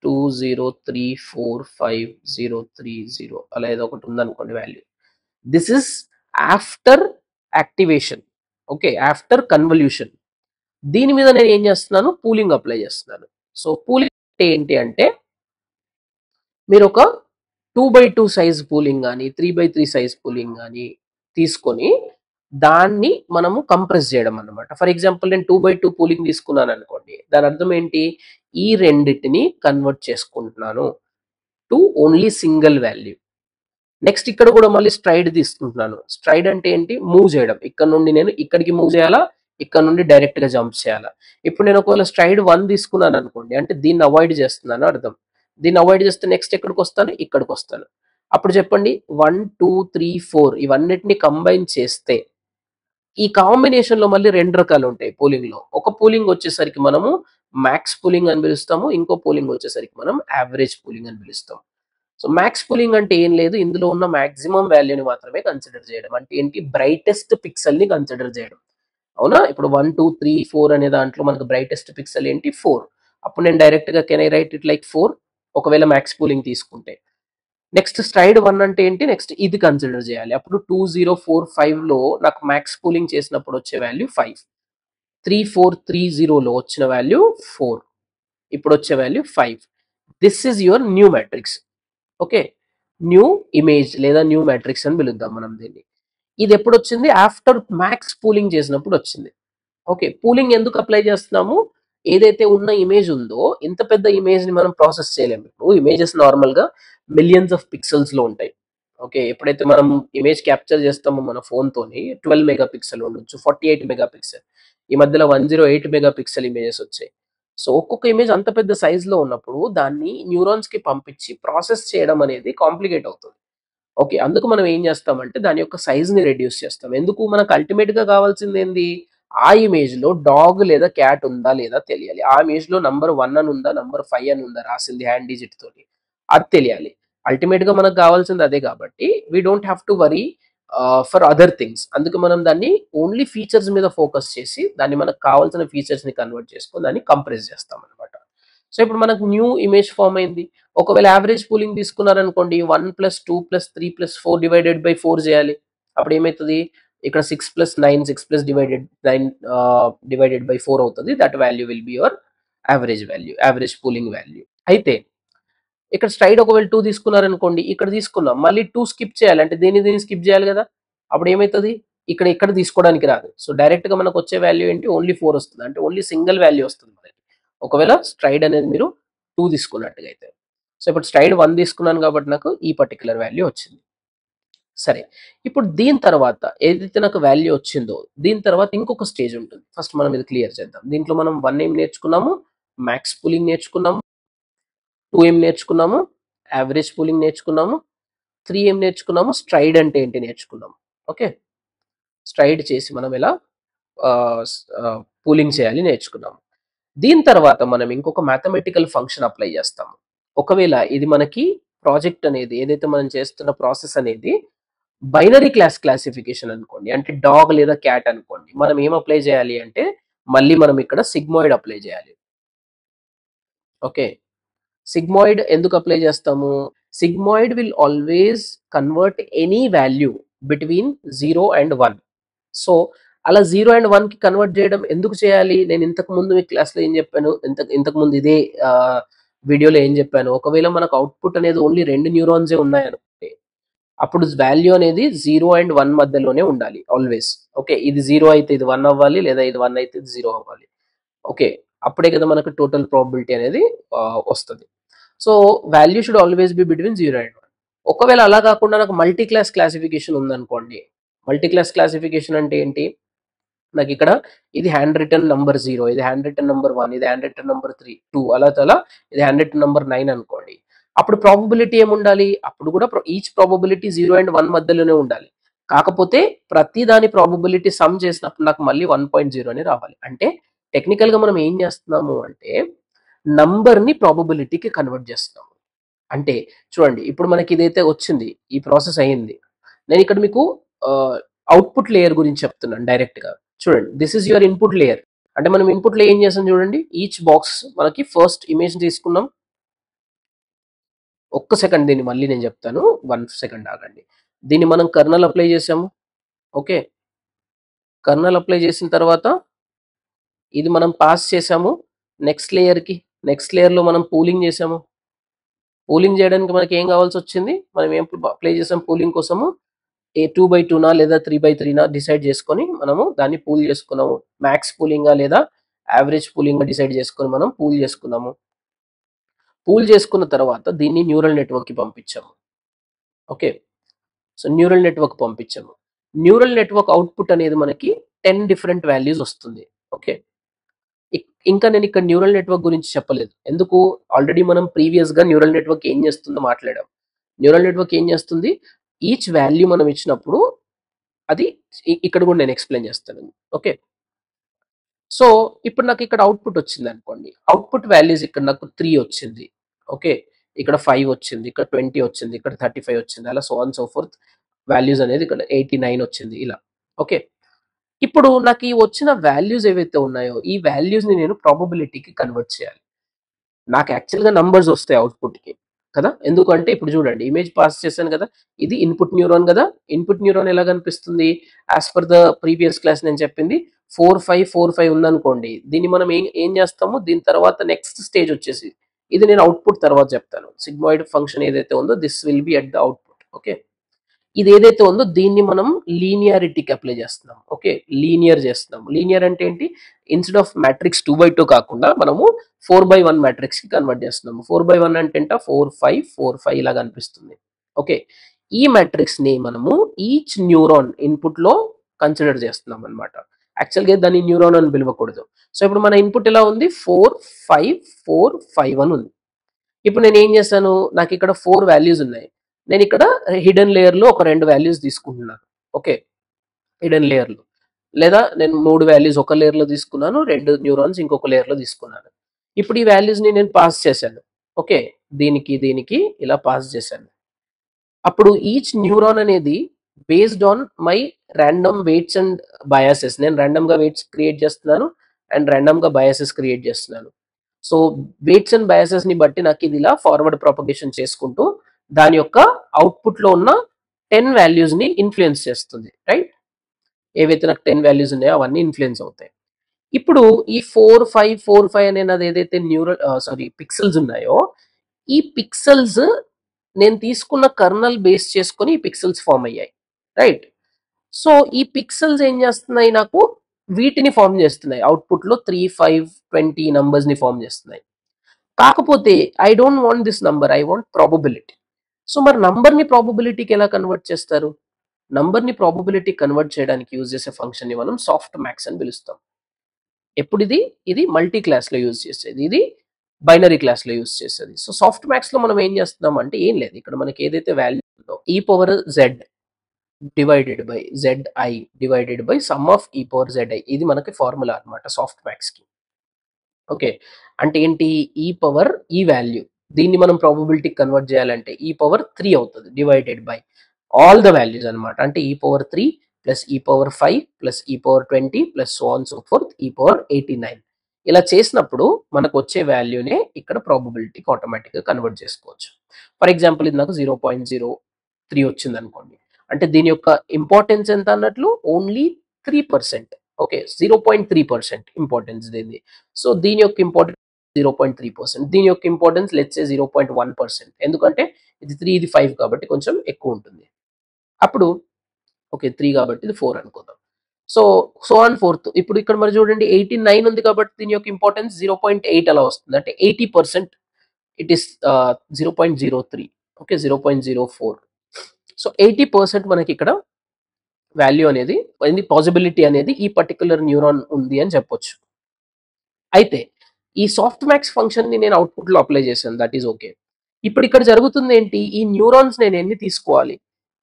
2, 0, 3, 4, 5, 0, 3, 0 అలా ఏదో ఒకటి ఉందనుకోండి value. This is after activation. Okay. After convolution. దీని మీద నేను ఏం చేస్తున్నాను? పూలింగ్ అప్లై చేస్తున్నాను. సో, పూలింగ్ అంటే ఏంటి అంటే మీరొక 2/2 సైజ్ పూలింగ్ గాని, 3/3 సైజ్ పూలింగ్ గాని తీసుకొని దాన్ని మనము కంప్రెస్ చేయడం అన్నమాట. ఫర్ ఎగ్జాంపుల్ నేను 2/2 పూలింగ్ తీసుకున్నాను అనుకోండి. దాని అర్థం ఏంటి? ఈ రెండిటిని కన్వర్ట్ చేసుకుంటున్నాను to only single value. Next ఇక్కడ కూడా మళ్ళీ స్ట్రైడ్ తీసుకుంటున్నాను. స్ట్రైడ్ అంటే ఏంటి? మూవ్ చేయడం. ఇక్కడ నుండి నేను ఇక్కడికి మూవ్ చేయాలా? ఇక్కడ నుండి డైరెక్ట్ గా జంప్ చేయాలా? ఇప్పుడు నేను ఒకవేళ స్ట్రైడ్ 1 తీసుకున్నాను అనుకోండి, అంటే దీన్ని అవాయిడ్ చేస్తున్నాను అర్థం. దీన్ని అవాయిడ్ చేస్తే నెక్స్ట్ ఎక్కడికి వస్తాను? ఇక్కడికి వస్తాను. అప్పుడు చెప్పండి, 1 2 3 4 ఇవన్నిటిని కంబైన్ చేస్తే ఈ కాంబినేషన్ లో మళ్ళీ రెండు రకాలు ఉంటాయి పూలింగ్ లో. ఒక పూలింగ్ వచ్చేసరికి మనము మ్యాక్స్ పూలింగ్ అని పిలుస్తాము. ఇంకో పూలింగ్ వచ్చేసరికి మనం యావరేజ్ పూలింగ్ అని పిలుస్తాం. సో మ్యాక్స్ పూలింగ్ అంటే ఏం లేదు, ఇందులో ఉన్న మాక్సిమం వాల్యూని మాత్రమే కన్సిడర్ చేయడం. అంటే ఏంటి? బ్రైటెస్ట్ పిక్సెల్ ని కన్సిడర్ చేయడం. అవునా? ఇప్పుడు 1 2 3 4 అనే దాంట్లో మనకు బ్రైటెస్ట్ పిక్సెల్ ఏంటి? 4. అప్పుడు నేను డైరెక్ట్ గా can I right it like 4 ఒకవేళ మ్యాక్స్ పూలింగ్ తీసుకుంటే. నెక్స్ట్ స్ట్రైడ్ 1 అంటే ఏంటి? నెక్స్ట్ ఇది కన్సిడర్ చేయాలి. అప్పుడు 2045 లో నాకు మ్యాక్స్ పూలింగ్ చేసినప్పుడు వచ్చే వాల్యూ 5. 3430 లో వచ్చిన వాల్యూ 4. ఇప్పుడు వచ్చే value 5. This is your new matrix. Okay, new image లేదా న్యూ మ్యాట్రిక్స్ అని పిలుద్దాం మనం దీన్ని. ఇది ఎప్పుడు వచ్చింది? ఆఫ్టర్ మ్యాక్స్ పూలింగ్ చేసినప్పుడు వచ్చింది. ఓకే, పూలింగ్ ఎందుకు అప్లై చేస్తున్నాము? ఏదైతే ఉన్న ఇమేజ్ ఉందో, ఇంత పెద్ద ఇమేజ్ ని మనం ప్రాసెస్ చేయలేము. ఇప్పుడు ఇమేజెస్ నార్మల్ గా మిలియన్స్ ఆఫ్ పిక్సెల్స్ లో ఉంటాయి. ఓకే, ఎప్పుడైతే మనం ఇమేజ్ క్యాప్చర్ చేస్తామో మన ఫోన్ తోని 12 మెగా పిక్సెల్ ఉండొచ్చు, 48 మెగా పిక్సెల్, ఈ మధ్యలో 108 మెగా పిక్సెల్ ఇమేజెస్ వచ్చాయి. సో ఒక్కొక్క ఇమేజ్ అంత పెద్ద సైజ్ లో ఉన్నప్పుడు దాన్ని న్యూరాన్స్ కి పంపించి ప్రాసెస్ చేయడం అనేది కాంప్లికేట్ అవుతుంది. ఓకే, అందుకు మనం ఏం చేస్తామంటే దాని యొక్క సైజ్‌ని రెడ్యూస్ చేస్తాం. ఎందుకు? మనకు అల్టిమేట్‌గా కావాల్సిందేంది? ఆ ఇమేజ్‌లో డాగ్ లేదా క్యాట్ ఉందా లేదా తెలియాలి. ఆ ఇమేజ్‌లో నంబర్ 1 అని ఉందా? నంబర్ 5 అని ఉందా? రాసింది హ్యాండ్ డిజిట్ తోటి. అది తెలియాలి. అల్టిమేట్‌గా మనకు కావాల్సింది అదే కాబట్టి we don't have to worry for other things. అందుకు మనం దాన్ని ఓన్లీ ఫీచర్స్ మీద ఫోకస్ చేసి దాన్ని మనకు కావాల్సిన ఫీచర్స్‌ని కన్వర్ట్ చేసుకొని దాన్ని కంప్రెస్ చేస్తామన్నమాట. సో ఇప్పుడు మనకు న్యూ ఇమేజ్ ఫార్మ్ అయింది. ఒకవేళ యావరేజ్ పూలింగ్ తీసుకున్నారనుకోండి, 1 + 2 + 3 + 4 డివైడెడ్ బై 4 చేయాలి. అప్పుడు ఏమైతది? ఇక్కడ 6 + 9 6 డివైడెడ్ 9 డివైడెడ్ బై 4 అవుతది. That value will be your average value, average pooling value. అయితే ఇక్కడ స్ట్రైడ్ ఒకవేళ 2 తీసుకున్నారనుకోండి, ఇక్కడ తీసుకున్నాం. మళ్ళీ 2 స్కిప్ చేయాలి. అంటే దీన్ని స్కిప్ చేయాలి కదా! అప్పుడు ఏమైతది? ఇక్కడ తీసుకోవడానికి రాదు. సో డైరెక్ట్‌గా మనకొచ్చే వాల్యూ ఏంటి? ఓన్లీ 4 వస్తది. అంటే ఓన్లీ సింగిల్ వాల్యూ వస్తుంది మనకి. ఒకవేళ స్ట్రైడ్ అనేది మీరు 2 తీసుకున్నట్టుగా అయితే. సో ఇప్పుడు స్ట్రైడ్ 1 తీసుకున్నాను కాబట్టి నాకు ఈ పర్టిక్యులర్ వాల్యూ వచ్చింది. సరే. ఇప్పుడు దీని తర్వాత ఏదైతే నాకు వాల్యూ వచ్చిందో, దీని తర్వాత ఇంకొక స్టేజ్ ఉంటుంది. ఫస్ట్ మనం ఇది క్లియర్ చేద్దాం. దీంట్లో మనం 1 ఏం నేర్చుకున్నాము? మాక్స్ పూలింగ్ నేర్చుకున్నాము. 2 ఏం నేర్చుకున్నాము? యావరేజ్ పూలింగ్ నేర్చుకున్నాము. 3 ఏం నేర్చుకున్నాము? స్ట్రైడ్ అంటే ఏంటి నేర్చుకున్నాము. ఓకే, స్ట్రైడ్ చేసి మనం ఎలా పూలింగ్ చేయాలి నేర్చుకున్నాము. దీని తర్వాత మనం ఇంకొక మ్యాథమెటికల్ ఫంక్షన్ అప్లై చేస్తాము. ఒకవేళ ఇది మనకి ప్రాజెక్ట్ అనేది ఏదైతే మనం చేస్తున్న ప్రాసెస్ అనేది బైనరీ క్లాసిఫికేషన్ అనుకోండి, అంటే డాగ్ లేదా క్యాట్ అనుకోండి, మనం ఏం అప్లై చేయాలి అంటే మళ్ళీ మనం ఇక్కడ సిగ్మాయిడ్ అప్లై చేయాలి. ఓకే, సిగ్మాయిడ్ ఎందుకు అప్లై చేస్తాము? Sigmoid will always convert any value between 0 and 1. So అలా 0 అండ్ 1 కి కన్వర్ట్ చేయడం ఎందుకు చేయాలి? నేను ఇంతకు ముందు మీ క్లాస్‌లో ఏం చెప్పాను? ఇంతకు ముందు ఇదే వీడియోలో ఏం చెప్పాను? ఒకవేళ మనకు అవుట్‌పుట్ అనేది ఓన్లీ 2 న్యూరాన్సే ఉన్నాయనుకోండి, అప్పుడు వాల్యూ అనేది 0 అండ్ 1 మధ్యలోనే ఉండాలి ఆల్వేస్. ఓకే, ఇది 0 అయితే ఇది 1 అవ్వాలి, లేదా ఇది 1 అయితే ఇది 0 అవ్వాలి. ఓకే, అప్పుడే కదా మనకు టోటల్ ప్రాబబిలిటీ అనేది వస్తది. So value should always be between 0 and 1. ఒకవేళ అలా కాకుండా నాకు మల్టీ క్లాస్ క్లాసిఫికేషన్ ఉందనుకోండి. మల్టీ క్లాస్ క్లాసిఫికేషన్ అంటే ఏంటి? నాకిక్కడ ఇది హ్యాండ్ రిటన్ నంబర్ 0, ఇది హ్యాండ్ రిటన్ నంబర్ 1, ఇది హ్యాండ్ రిటన్ నంబర్ 2 అలా ఇది హ్యాండ్ రిటన్ నంబర్ 9 అనుకోండి. అప్పుడు ప్రాబబిలిటీ ఏముండాలి? అప్పుడు కూడా ఈచ్ ప్రాబబిలిటీ 0 అండ్ 1 మధ్యలోనే ఉండాలి. కాకపోతే ప్రతి దాని ప్రాబబిలిటీ సమ్ చేసినప్పుడు నాకు మళ్ళీ 1.0 అని రావాలి. అంటే టెక్నికల్‌గా మనం ఏం చేస్తున్నాము అంటే నంబర్‌ని ప్రాబబిలిటీకి కన్వర్ట్ చేస్తున్నాము. అంటే చూడండి, ఇప్పుడు మనకి ఇదైతే వచ్చింది. ఈ ప్రాసెస్ అయింది. నేను ఇక్కడ మీకు అవుట్‌పుట్ లేయర్ గురించి చెప్తున్నాను డైరెక్ట్‌గా. చూడండి, this is your input layer. అంటే మనం ఇన్‌పుట్‌లో ఏం చేసాం చూడండి. ఈచ్ బాక్స్ మనకి ఫస్ట్ ఇమేజ్ తీసుకున్నాం. ఒక్క సెకండ్ దీన్ని మళ్ళీ నేను చెప్తాను. 1 సెకండ్ ఆగండి. దీన్ని మనం కర్నల్ అప్లై చేసాము. ఓకే, కర్నల్ అప్లై చేసిన తర్వాత ఇది మనం పాస్ చేసాము నెక్స్ట్ లేయర్‌కి. నెక్స్ట్ లేయర్‌లో మనం పూలింగ్ చేసాము. పూలింగ్ చేయడానికి మనకి ఏం కావాల్సొచ్చింది? మనం ఏం అప్లై చేసాం పూలింగ్ కోసము? 2/2 లేదా 3/3 డిసైడ్ చేసుకొని మనము దాన్ని పూల్ చేసుకున్నాము. మ్యాక్స్ పూలింగా లేదా యావరేజ్ పూలింగా డిసైడ్ చేసుకొని మనం పూల్ చేసుకున్నాము. పూల్ చేసుకున్న తర్వాత దీన్ని న్యూరల్ నెట్వర్క్‌కి పంపించాము. ఓకే. సో, న్యూరల్ నెట్వర్క్ పంపించాము. న్యూరల్ నెట్వర్క్ అవుట్‌పుట్ అనేది మనకి 10 డిఫరెంట్ వాల్యూస్ వస్తుంది. ఓకే. ఇంకా నేనిక్కడ న్యూరల్ నెట్వర్క్ గురించి చెప్పలేదు. ఎందుకు? ఆల్రెడీ మనం ప్రీవియస్‌గా న్యూరల్ నెట్వర్క్ ఏం చేస్తుందో మాట్లాడాం. న్యూరల్ నెట్వర్క్ ఏం చేస్తుంది? ఈచ్ వాల్యూ మనం ఇచ్చినప్పుడు అది ఇక్కడ కూడా నేను ఎక్స్‌ప్లెయిన్ చేస్తాను. ఓకే. సో, ఇప్పుడు నాకిక్కడ అవుట్‌పుట్ వచ్చిందనుకోండి. అవుట్‌పుట్ వాల్యూస్ ఇక్కడ నాకు 3 వచ్చింది. ఓకే. ఇక్కడ 5 వచ్చింది. ఇక్కడ 20 వచ్చింది. ఇక్కడ 35 వచ్చింది. అలా so on so fourth values అనేది ఇక్కడ 89 వచ్చింది ఇలా. ఓకే. ఇప్పుడు నాకు ఈ వచ్చిన వాల్యూస్ ఏవైతే ఉన్నాయో, ఈ వాల్యూస్‌ని నేను ప్రాబబిలిటీకి కన్వర్ట్ చేయాలి. నాకు యాక్చువల్‌గా నంబర్స్ వస్తాయి అవుట్‌పుట్‌కి. కదా! ఎందుకంటే ఇప్పుడు చూడండి ఇమేజ్ పాస్ చేశాను కదా! ఇది ఇన్‌పుట్ న్యూరాన్ కదా! ఇన్‌పుట్ న్యూరాన్ ఎలా కనిపిస్తుంది? As per the previous class నేను చెప్పింది 4, 5, 4, 5 ఉందనుకోండి. దీన్ని మనం ఏం ఏం చేస్తాము? దీని తర్వాత నెక్స్ట్ స్టేజ్ వచ్చేసి ఇది నేను అవుట్‌పుట్ తర్వాత చెప్తాను. సిగ్మాయిడ్ ఫంక్షన్ ఏదైతే ఉందో this will be at the output. Okay. ఇదేదైతే ఉందో దీన్ని మనం లీనియారిటీకి అప్లై చేస్తున్నాం. ఓకే. లీనియర్ చేస్తున్నాం. లీనియర్ అంటే ఏంటి? ఇన్‌స్టెడ్ ఆఫ్ మ్యాట్రిక్స్ 2/2 కాకుండా మనము 4/1 మ్యాట్రిక్స్‌కి కన్వర్ట్ చేస్తున్నాము. 4/1 అంటే ఎంత? 4, 5, 4, 5 ఇలా కనిపిస్తుంది. ఓకే. ఈ మ్యాట్రిక్స్‌ని మనము ఈచ్ న్యూరాన్ ఇన్‌పుట్‌లో కన్సిడర్ చేస్తున్నాం అన్నమాట. యాక్చువల్‌గా దాన్ని న్యూరాన్ అని పిలవకూడదు. సో, ఇప్పుడు మన ఇన్‌పుట్ ఎలా ఉంది? 4, 5, 4, 5 అని ఉంది. ఇప్పుడు నేనేం చేశాను? నాకిక్కడ 4 వాల్యూస్ ఉన్నాయి. నేనిక్కడ హిడెన్ లేయర్‌లో ఒక 2 వాల్యూస్ తీసుకుంటున్నాను. ఓకే. హిడెన్ లేయర్‌లో. లేదా నేను 3 వాల్యూస్ ఒక లేయర్‌లో తీసుకున్నాను. 2 న్యూరాన్స్ ఇంకొక లేయర్‌లో తీసుకున్నాను. ఇప్పుడు ఈ వాల్యూస్‌ని నేను పాస్ చేశాను. ఓకే. దీనికి, దీనికి ఇలా పాస్ చేశాను. అప్పుడు ఈచ్ న్యూరాన్ అనేది based on my random weights and biases. నేను రాండమ్‌గా వెయిట్స్ క్రియేట్ చేస్తున్నాను. అండ్ రాండమ్‌గా బయాసెస్ క్రియేట్ చేస్తున్నాను. సో, వెయిట్స్ అండ్ బయాసెస్‌ని బట్టి నాకిది ఇలా ఫార్వర్డ్ ప్రొపగేషన్ చేసుకుంటూ దాని యొక్క అవుట్‌పుట్‌లో ఉన్న 10 వాల్యూస్‌ని ఇన్‌ఫ్లూయెన్స్ చేస్తుంది. రైట్? ఏవైతే నాకు 10 వాల్యూస్ ఉన్నాయో అవన్నీ ఇన్‌ఫ్లూయెన్స్ అవుతాయి. ఇప్పుడు ఈ 4, 5, 4, 5 అనేనాది ఏదైతే పిక్సెల్స్ ఉన్నాయో, ఈ పిక్సెల్స్ నేను తీసుకున్న కర్నల్ బేస్ చేసుకొని ఈ పిక్సెల్స్ ఫార్మ్ అయ్యాయి. రైట్? సో, ఈ పిక్సెల్స్ ఏం చేస్తున్నాయి నాకు? వీటిని ఫార్మ్ చేస్తున్నాయి. అవుట్‌పుట్‌లో 3, 5, 20 నంబర్స్‌ని ఫార్మ్ చేస్తున్నాయి. కాకపోతే I don't want this number. I want probability. So, మరి నంబర్‌ని ప్రాబబిలిటీకి ఎలా కన్వర్ట్ చేస్తారు? నంబర్‌ని ప్రాబబిలిటీకి కన్వర్ట్ చేయడానికి యూజ్ చేసే ఫంక్షన్‌ని మనం సాఫ్ట్ మ్యాక్స్ అని పిలుస్తాం. ఎప్పుడిది? ఇది మల్టీ క్లాస్‌లో యూజ్ చేసేది. ఇది బైనరీ క్లాస్‌లో యూజ్ చేసేది. సో, సాఫ్ట్ మ్యాక్స్‌లో మనం ఏం చేస్తున్నాం అంటే ఏం లేదు. ఇక్కడ మనకి ఏదైతే వాల్యూ ఉందో e power z divided by zi divided by some of e power zi ఇది మనకి ఫార్ములా అన్నమాట సాఫ్ట్ మ్యాక్స్‌కి. ఓకే. అంటే ఏంటి? ఈ పవర్ ఈ వాల్యూ. దీన్ని మనం ప్రాబబిలిటీకి కన్వర్ట్ చేయాలంటే ఈ పవర్ 3 అవుతది. Divided by all the values అన్నమాట. అంటే ఈ పవర్ 3 ప్లస్ ఈ పవర్ 5 ప్లస్ ఈ power 20 plus so on so fourth ఈ పవర్ 89. ఇలా చేసినప్పుడు మనకొచ్చే వాల్యూనే ఇక్కడ ప్రాబబిలిటీకి ఆటోమేటిక్‌గా కన్వర్ట్ చేసుకోవచ్చు. ఫర్ ఎగ్జాంపుల్ ఇది నాకు 0.03 వచ్చిందనుకోండి. అంటే దీని యొక్క ఇంపార్టెన్స్ ఎంత అన్నట్లు? ఓన్లీ 3%. ఓకే. 0.3% ఇంపార్టెన్స్ దీనిది. సో, దీని యొక్క ఇంపార్టెన్స్ 0.3%. దీని యొక్క ఇంపార్టెన్స్ లెట్స్ సే 0.1%. ఎందుకంటే ఇది 3 ఇది 5 కాబట్టి కొంచెం ఎక్కువుంటుంది. అప్పుడు ఓకే. 3 కాబట్టి ఇది 4 అనుకుందాం. So, so on fourth. ఇప్పుడు ఇక్కడ మరి చూడండి 89 ఉంది కాబట్టి దీని యొక్క ఇంపార్టెన్స్ 0.8 అలా వస్తుంది. అంటే 80% ఇట్ ఈస్ 0.03. ఓకే. 0.04. సో, 80% మనకిక్కడ వాల్యూ అనేది పాసిబిలిటీ అనేది ఈ పర్టిక్యులర్ న్యూరాన్ ఉంది అని చెప్పొచ్చు. అయితే ఈ సాఫ్ట్ మ్యాక్స్ ఫంక్షన్‌ని నేను అవుట్‌పుట్‌లో అప్లై చేశాను. That is okay. ఇప్పుడు ఇక్కడ జరుగుతుందేంటి? ఈ న్యూరాన్స్ నేను ఎన్ని తీసుకోవాలి?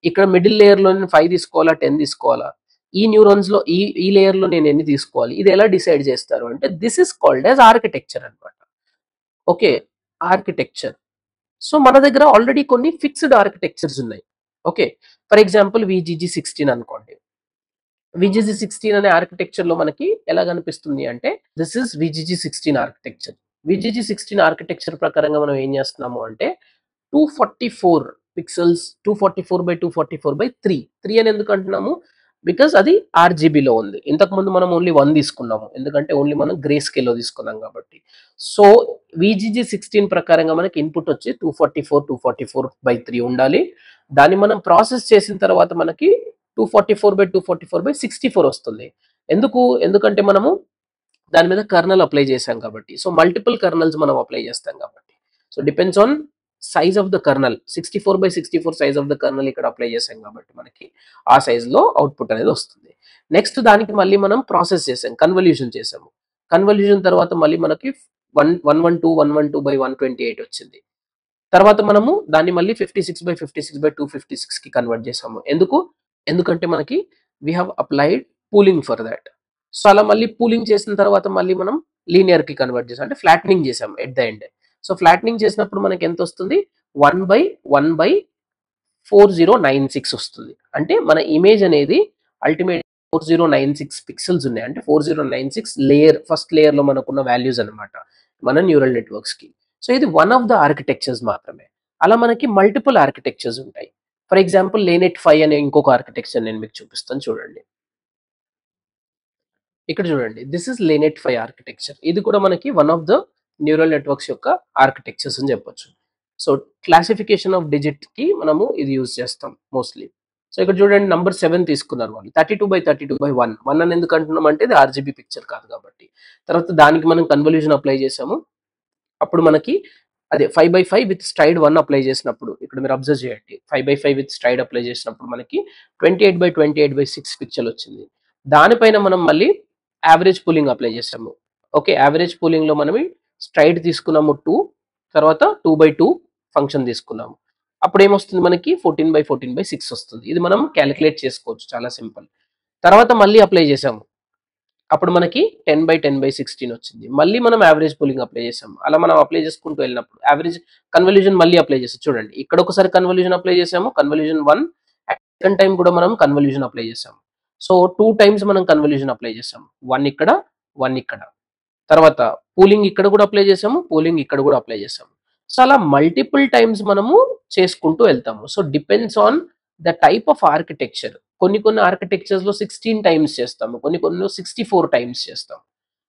ఇక్కడ మిడిల్ లేయర్‌లో నేను 5 తీసుకోవాలా? 10 తీసుకోవాలా? ఈ న్యూరాన్స్‌లో ఈ లేయర్‌లో నేను ఎన్ని తీసుకోవాలి? ఇది ఎలా డిసైడ్ చేస్తారు అంటే this is called as architecture అన్నమాట. ఓకే. ఆర్కిటెక్చర్. సో, మన దగ్గర ఆల్రెడీ కొన్ని ఫిక్స్‌డ్ ఆర్కిటెక్చర్స్ ఉన్నాయి. ఓకే. ఫర్ ఎగ్జాంపుల్ VGG16 అనుకోండి. VGG16 అనే ఆర్కిటెక్చర్‌లో మనకి ఎలా కనిపిస్తుంది అంటే this is VGG16 architecture. VGG16 architecture ప్రకారంగా మనం ఏం చేస్తున్నాము అంటే 244 పిక్సెల్స్ 244/244/3 3 అని ఎందుకు అంటున్నాము? బికాస్ అది ఆర్జీబీలో ఉంది. ఇంతకుముందు మనం ఓన్లీ 1 తీసుకున్నాము. ఎందుకంటే ఓన్లీ మనం గ్రే స్కేల్‌లో తీసుకున్నాం కాబట్టి. సో, VGG16 ప్రకారంగా మనకి ఇన్‌పుట్ వచ్చి 244, 244/3 ఉండాలి. దాన్ని మనం ప్రాసెస్ చేసిన తర్వాత మనకి 244/244/64 వస్తుంది. ఎందుకంటే మనము దాని మీద కర్నల్ అప్లై చేసాం కాబట్టి. సో, మల్టిపుల్ కర్నల్స్ మనం అప్లై చేస్తాం కాబట్టి. So, depends on size of the colonel. 64/64 size of the colonel ఇక్కడ అప్లై చేసాం కాబట్టి మనకి ఆ సైజ్‌లో అవుట్‌పుట్ అనేది వస్తుంది. నెక్స్ట్ దానికి మళ్ళీ మనం ప్రాసెస్ చేసాం. కన్వల్యూషన్ చేసాము. కన్వల్యూషన్ తర్వాత మళ్ళీ మనకి 112/128 వచ్చింది. తర్వాత మనము దాన్ని మళ్ళీ 56/56/256కి కన్వర్ట్ చేసాము. ఎందుకంటే మనకి we have applied pooling for thought. So, అలా మళ్ళీ పూలింగ్ చేసిన తర్వాత మళ్ళీ మనం లీనియర్‌కి కన్వర్ట్ చేసాం. అంటే ఫ్లాటెనింగ్ చేసాం ఎట్ ద ఎండ్. సో, ఫ్లాటెనింగ్ చేసినప్పుడు మనకి ఎంతొస్తుంది? 1/1/4096 వస్తుంది. అంటే మన ఇమేజ్ అనేది అల్టిమేట్ 4096 పిక్సెల్స్ ఉన్నాయి. అంటే 4096 ఫస్ట్ లేయర్‌లో మనకున్న వాల్యూస్ అన్నమాట. మన న్యూరల్ నెట్వర్క్స్‌కి. సో, ఇది వన్ ఆఫ్ ద ఆర్కిటెక్చర్స్ మాత్రమే. అలా మనకి మల్టిపుల్ ఆర్కిటెక్చర్స్ ఉంటాయి. ఫర్ ఎగ్జాంపుల్ లేనెట్ 5 అనే ఇంకొక ఆర్కిటెక్చర్ నేను మీకు చూపిస్తాను చూడండి. ఇక్కడ చూడండి. This is LeNet 5 architecture. ఇది కూడా మనకి one of the neural networks యొక్క ఆర్కిటెక్చర్స్ అని చెప్పొచ్చు. సో, క్లాసిఫికేషన్ ఆఫ్ డిజిట్‌కి మనము ఇది యూజ్ చేస్తాం మోస్ట్‌లీ. సో, ఇక్కడ చూడండి నంబర్ 7 తీసుకున్నారు వాళ్ళు. 32/32/1. 1 అని ఎందుకు అంటున్నాం అంటే ఇది ఆర్‌జీబీ పిక్చర్ కాదు కాబట్టి. తర్వాత దానికి మనం కన్వల్యూషన్ అప్లై చేసాము. అప్పుడు మనకి అదే 5/5 విత్ స్ట్రైడ్ 1 అప్లై చేసినప్పుడు ఇక్కడ మీరు అబ్జర్వ్ చేయండి. 5/5 విత్ స్ట్రైడ్ అప్లై చేసినప్పుడు మనకి 28/28/6 పిక్చర్ వచ్చింది. దానిపైన మనం మళ్ళీ యావరేజ్ పూలింగ్ అప్లై చేసాము. ఓకే. యావరేజ్ పూలింగ్‌లో మనం స్ట్రైడ్ తీసుకున్నాము 2, తర్వాత 2/2 ఫంక్షన్ తీసుకున్నాము. అప్పుడేమొస్తుంది మనకి 14/14/6 వస్తుంది. ఇది మనం కాలిక్యులేట్ చేసుకోవచ్చు. చాలా సింపుల్. తర్వాత మళ్ళీ అప్లై చేసాము. అప్పుడు మనకి 10/10/16 వచ్చింది. మళ్ళీ మనం యావరేజ్ పూలింగ్ అప్లై చేసాం. అలా మనం అప్లై చేసుకుంటూ వెళ్ళినప్పుడు యావరేజ్ కన్వల్యూషన్ మళ్ళీ అప్లై చేసాం. చూడండి. ఇక్కడ ఒకసారి కన్వల్యూషన్ అప్లై చేసాము. కన్వల్యూషన్ 1 సెకండ్ టైమ్ కూడా మనం కన్వల్యూషన్ అప్లై చేసాము. సో, 2 టైమ్స్ మనం కన్వల్యూషన్ అప్లై చేసాము. 1 ఇక్కడ, 1 ఇక్కడ. తర్వాత పూలింగ్ ఇక్కడ కూడా అప్లై చేసాము. పూలింగ్ ఇక్కడ కూడా అప్లై చేసాము. సో, అలా మల్టిపుల్ టైమ్స్ మనము చేసుకుంటూ వెళ్తాము. So, depends on the type of architecture. కొన్ని ఆర్కిటెక్చర్స్‌లో 16 టైమ్స్ చేస్తాము. కొన్నిలో 64 టైమ్స్ చేస్తాం.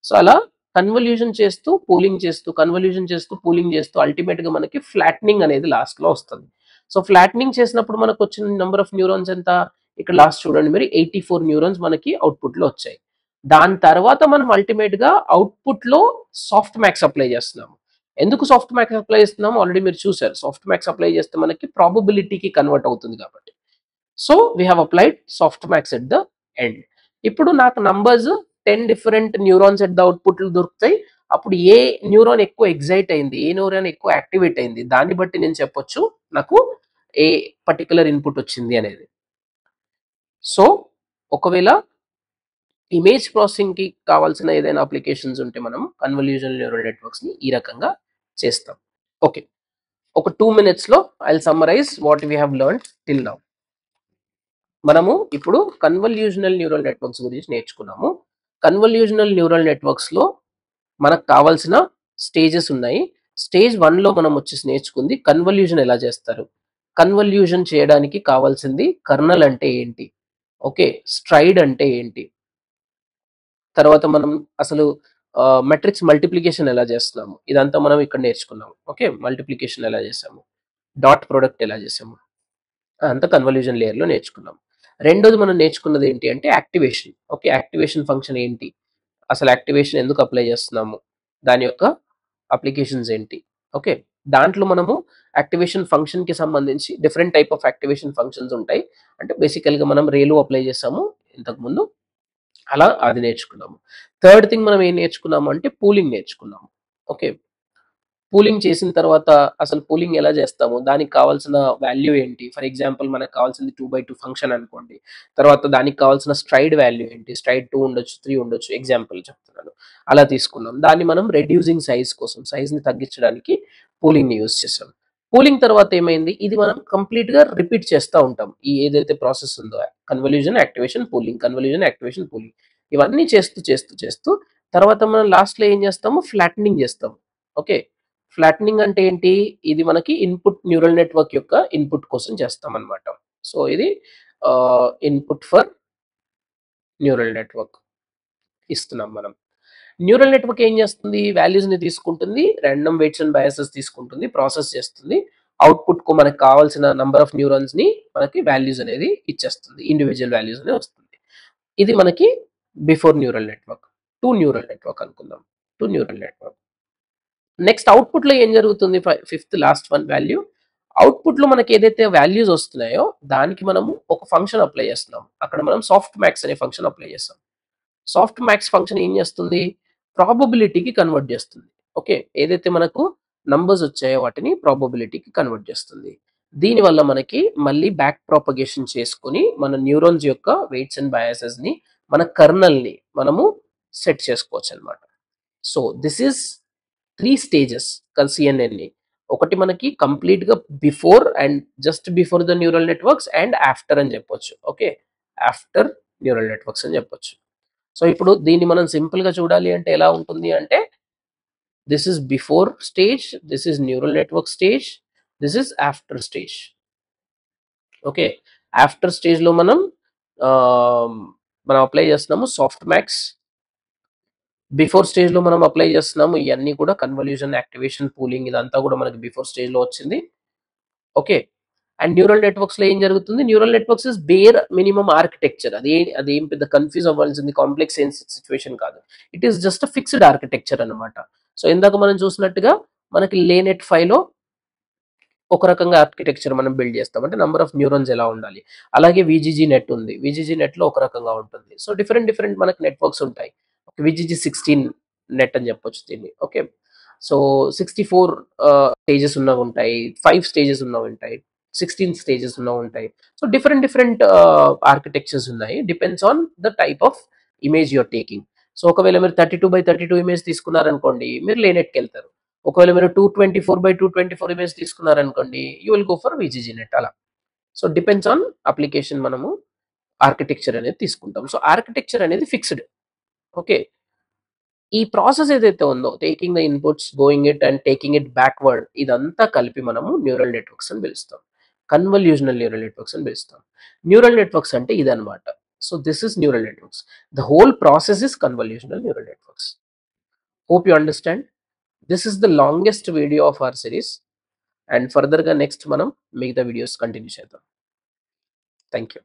సో, అలా కన్వల్యూషన్ చేస్తూ, పూలింగ్ చేస్తూ, కన్వల్యూషన్ చేస్తూ, పూలింగ్ చేస్తూ అల్టిమేట్‌గా మనకి ఫ్లాటెనింగ్ అనేది లాస్ట్‌లో వస్తుంది. సో, ఫ్లాటెనింగ్ చేసినప్పుడు మనకొచ్చిన నంబర్ ఆఫ్ న్యూరాన్స్ ఎంత? ఇక్కడ లాస్ట్ చూడండి మీరు 84 న్యూరాన్స్ మనకి అవుట్‌పుట్‌లో వచ్చాయి. దాని తర్వాత మనం అల్టిమేట్‌గా అవుట్‌పుట్‌లో సాఫ్ట్ మ్యాక్స్ అప్లై చేస్తున్నాము. ఎందుకు సాఫ్ట్ మ్యాక్స్ అప్లై చేస్తున్నామో ఆల్రెడీ మీరు చూసారు. సాఫ్ట్ మ్యాక్స్ అప్లై చేస్తే మనకి ప్రాబబిలిటీకి కన్వర్ట్ అవుతుంది కాబట్టి. So, we have applied softmax at the end. ఇప్పుడు నాకు numbers 10 different neurons at the అవుట్‌పుట్‌లు దొరుకుతాయి. అప్పుడు ఏ న్యూరాన్ ఎక్కువ ఎక్సైట్ అయింది, ఏ న్యూరాన్ ఎక్కువ యాక్టివేట్ అయింది. దాన్ని బట్టి నేను చెప్పొచ్చు నాకు ఏ పర్టిక్యులర్ ఇన్‌పుట్ వచ్చింది అనేది. సో, ఒకవేళ ఇమేజ్ ప్రాసెసింగ్‌కి కావాల్సిన ఏదైనా అప్లికేషన్స్ ఉంటే మనం కన్వల్యూషన్ న్యూరల్ నెట్వర్క్స్‌ని ఈ రకంగా చేస్తాం. ఓకే. ఒక 2 మినిట్స్‌లో I will summarize what we have learned till now. మనము ఇప్పుడు కన్వల్యూషనల్ న్యూరల్ నెట్వర్క్స్ గురించి నేర్చుకున్నాము. కన్వల్యూషనల్ న్యూరల్ నెట్వర్క్స్‌లో మనకు కావాల్సిన స్టేజెస్ ఉన్నాయి. స్టేజ్ 1లో మనం వచ్చేసి నేర్చుకుంది కన్వల్యూషన్ ఎలా చేస్తారు? కన్వల్యూషన్ చేయడానికి కావాల్సింది కర్నల్ అంటే ఏంటి? ఓకే. స్ట్రైడ్ అంటే ఏంటి? తర్వాత మనం అసలు మెట్రిక్స్ మల్టిప్లికేషన్ ఎలా చేస్తున్నాము? ఇదంతా మనం ఇక్కడ నేర్చుకున్నాము. ఓకే. మల్టిప్లికేషన్ ఎలా చేసాము? డాట్ ప్రొడక్ట్ ఎలా చేసాము? అదంతా కన్వల్యూషన్ లేయర్‌లో నేర్చుకున్నాం. రెండోది మనం నేర్చుకున్నది ఏంటి అంటే యాక్టివేషన్. ఓకే. యాక్టివేషన్ ఫంక్షన్ ఏంటి? అసలు యాక్టివేషన్ ఎందుకు అప్లై చేస్తున్నాము? దాని యొక్క అప్లికేషన్స్ ఏంటి? ఓకే. దాంట్లో మనము యాక్టివేషన్ ఫంక్షన్‌కి సంబంధించి different type of activation functions ఉంటాయి. అంటే బేసికల్‌గా మనం రేలో అప్లై చేసాము ఇంతకుముందు. అలా అది నేర్చుకున్నాము. థర్డ్ థింగ్ మనం ఏం నేర్చుకున్నాము అంటే పూలింగ్ నేర్చుకున్నాము. ఓకే. పూలింగ్ చేసిన తర్వాత అసలు పూలింగ్ ఎలా చేస్తాము? దానికి కావాల్సిన వాల్యూ ఏంటి? ఫర్ ఎగ్జాంపుల్ మనకు కావాల్సింది 2/2 ఫంక్షన్ అనుకోండి. తర్వాత దానికి కావాల్సిన స్ట్రైడ్ వాల్యూ ఏంటి? స్ట్రైడ్ 2 ఉండొచ్చు, 3 ఉండొచ్చు. ఎగ్జాంపుల్ చెప్తున్నాను. అలా తీసుకున్నాం. దాన్ని మనం రెడ్యూసింగ్ సైజ్ కోసం సైజ్‌ని తగ్గించడానికి పూలింగ్‌ని యూజ్ చేసాం. పూలింగ్ తర్వాత ఏమైంది? ఇది మనం కంప్లీట్‌గా రిపీట్ చేస్తా ఉంటాం. ఈ ఏదైతే ప్రాసెస్ ఉందో convolution, activation, pooling, convolution, activation, pooling. ఇవన్నీ చేస్తూ తర్వాత మనం లాస్ట్‌లో ఏం చేస్తాము? ఫ్లాటెనింగ్ చేస్తాం. ఓకే. ఫ్లాటెనింగ్ అంటే ఏంటి? ఇది మనకి ఇన్‌పుట్ న్యూరల్ నెట్వర్క్ యొక్క ఇన్‌పుట్ కోసం చేస్తామనమాట. సో, ఇది ఇన్‌పుట్ ఫర్ న్యూరల్ నెట్వర్క్ ఇస్తున్నాం మనం. న్యూరల్ నెట్వర్క్ ఏం చేస్తుంది? వాల్యూస్‌ని తీసుకుంటుంది, రాండమ్ వెయిట్స్ అండ్ బయాసెస్ తీసుకుంటుంది, ప్రాసెస్ చేస్తుంది. అవుట్‌పుట్‌కు మనకు కావాల్సిన నంబర్ ఆఫ్ న్యూరాన్స్‌ని మనకి వాల్యూస్ అనేది ఇచ్చేస్తుంది. ఇండివిడ్యువల్ వాల్యూస్ అనేవి వస్తుంది. ఇది మనకి before neural network. 2 neural network అనుకుందాం. 2 న్యూరల్ నెట్వర్క్. నెక్స్ట్ అవుట్‌పుట్‌లో ఏం జరుగుతుంది? Fifth last one value. అవుట్‌పుట్‌లో మనకి ఏదైతే వాల్యూస్ వస్తున్నాయో దానికి మనము ఒక ఫంక్షన్ అప్లై చేస్తున్నాం. అక్కడ మనం సాఫ్ట్ మ్యాక్స్ అనే ఫంక్షన్ అప్లై చేస్తాం. సాఫ్ట్ మ్యాక్స్ ఫంక్షన్ ఏం చేస్తుంది? ప్రాబబిలిటీకి కన్వర్ట్ చేస్తుంది. ఓకే. ఏదైతే మనకు నంబర్స్ వచ్చాయో వాటిని ప్రాబబిలిటీకి కన్వర్ట్ చేస్తుంది. దీనివల్ల మనకి మళ్ళీ బ్యాక్ ప్రొపగేషన్ చేసుకొని మన న్యూరాన్స్ యొక్క వెయిట్స్ అండ్ బయాసెస్‌ని మన కెర్నల్‌ని మనము సెట్ చేసుకోవచ్చనమాట. సో, దిస్ ఈస్ 3 స్టేజెస్ సిఎన్ఎన్‌ని. ఒకటి మనకి కంప్లీట్‌గా before and just before the neural networks and after అని చెప్పొచ్చు. ఓకే. ఆఫ్టర్ న్యూరల్ నెట్వర్క్స్ అని చెప్పొచ్చు. సో, ఇప్పుడు దీన్ని మనం సింపుల్‌గా చూడాలి అంటే ఎలా ఉంటుంది అంటే, this is before stage, this is neural network stage, this is after stage. Okay. After స్టేజ్‌లో ఆహ్, మనం అప్లై చేస్తున్నాము సాఫ్ట్ మ్యాక్స్. బిఫోర్ స్టేజ్‌లో మనం అప్లై చేస్తున్నాము ఇయన్నీ కూడా కన్వల్యూషన్, యాక్టివేషన్, పూలింగ్ ఇదంతా కూడా మనకి బిఫోర్ స్టేజ్‌లో వచ్చింది. ఓకే. అండ్ న్యూరల్ నెట్వర్క్స్‌లో ఏం జరుగుతుంది? Neural networks is bare minimum architecture. అదేం పెద్ద కన్‌ఫ్యూజ్ అవ్వాల్సింది కాంప్లెక్స్ సిట్యుయేషన్ కాదు. It is just fixed architecture అన్నమాట. సో, ఇందాక మనం చూసినట్టుగా మనకి లేనెట్ 5లో ఒక రకంగా ఆర్కిటెక్చర్ మనం బిల్డ్ చేస్తాం. అంటే నంబర్ ఆఫ్ న్యూరాన్స్ ఎలా ఉండాలి. అలాగే వీజీజీ నెట్ ఉంది. వీజీజీ నెట్‌లో ఒక రకంగా ఉంటుంది. సో, డిఫరెంట్ మనకు నెట్వర్క్స్ ఉంటాయి. వీజీజీ 16 నెట్ అని చెప్పొచ్చు దీన్ని. ఓకే. సో, 64 స్టేజెస్ ఉన్నవుంటాయి. 5 స్టేజెస్ ఉన్నవుంటాయి. 16 స్టేజెస్ ఉన్నవుంటాయి. సో, డిఫరెంట్ ఆర్కిటెక్చర్స్ ఉన్నాయి. Depends on the type of image you are taking. So, ఒకవేళ మీరు 32/32 ఇమేజ్ తీసుకున్నారనుకోండి, మీరు లేనెట్‌కెళ్తారు. ఒకవేళ మీరు 224/224 ఇమేజ్ తీసుకున్నారనుకోండి, you will go for VGG net అలా. సో, డిపెండ్స్ ఆన్ అప్లికేషన్ మనము ఆర్కిటెక్చర్ అనేది తీసుకుంటాం. సో, ఆర్కిటెక్చర్ అనేది ఫిక్స్‌డ్. ఓకే. ఈ ప్రాసెస్ ఏదైతే ఉందో taking the inputs, going it and taking it backward ఇదంతా కలిపి మనము న్యూరల్ నెట్వర్క్స్ అని పిలుస్తాం. కన్వల్యూషనల్ న్యూరల్ నెట్వర్క్స్ అని పిలుస్తాం. న్యూరల్ నెట్వర్క్స్ అంటే ఇదన్నమాట. So, this is neural networks. The whole process is convolutional neural networks. Hope you understand. This is the longest video of our series. And ఫర్దర్‌గా next మనం మిగతా videos continue చేద్దాం. Thank you.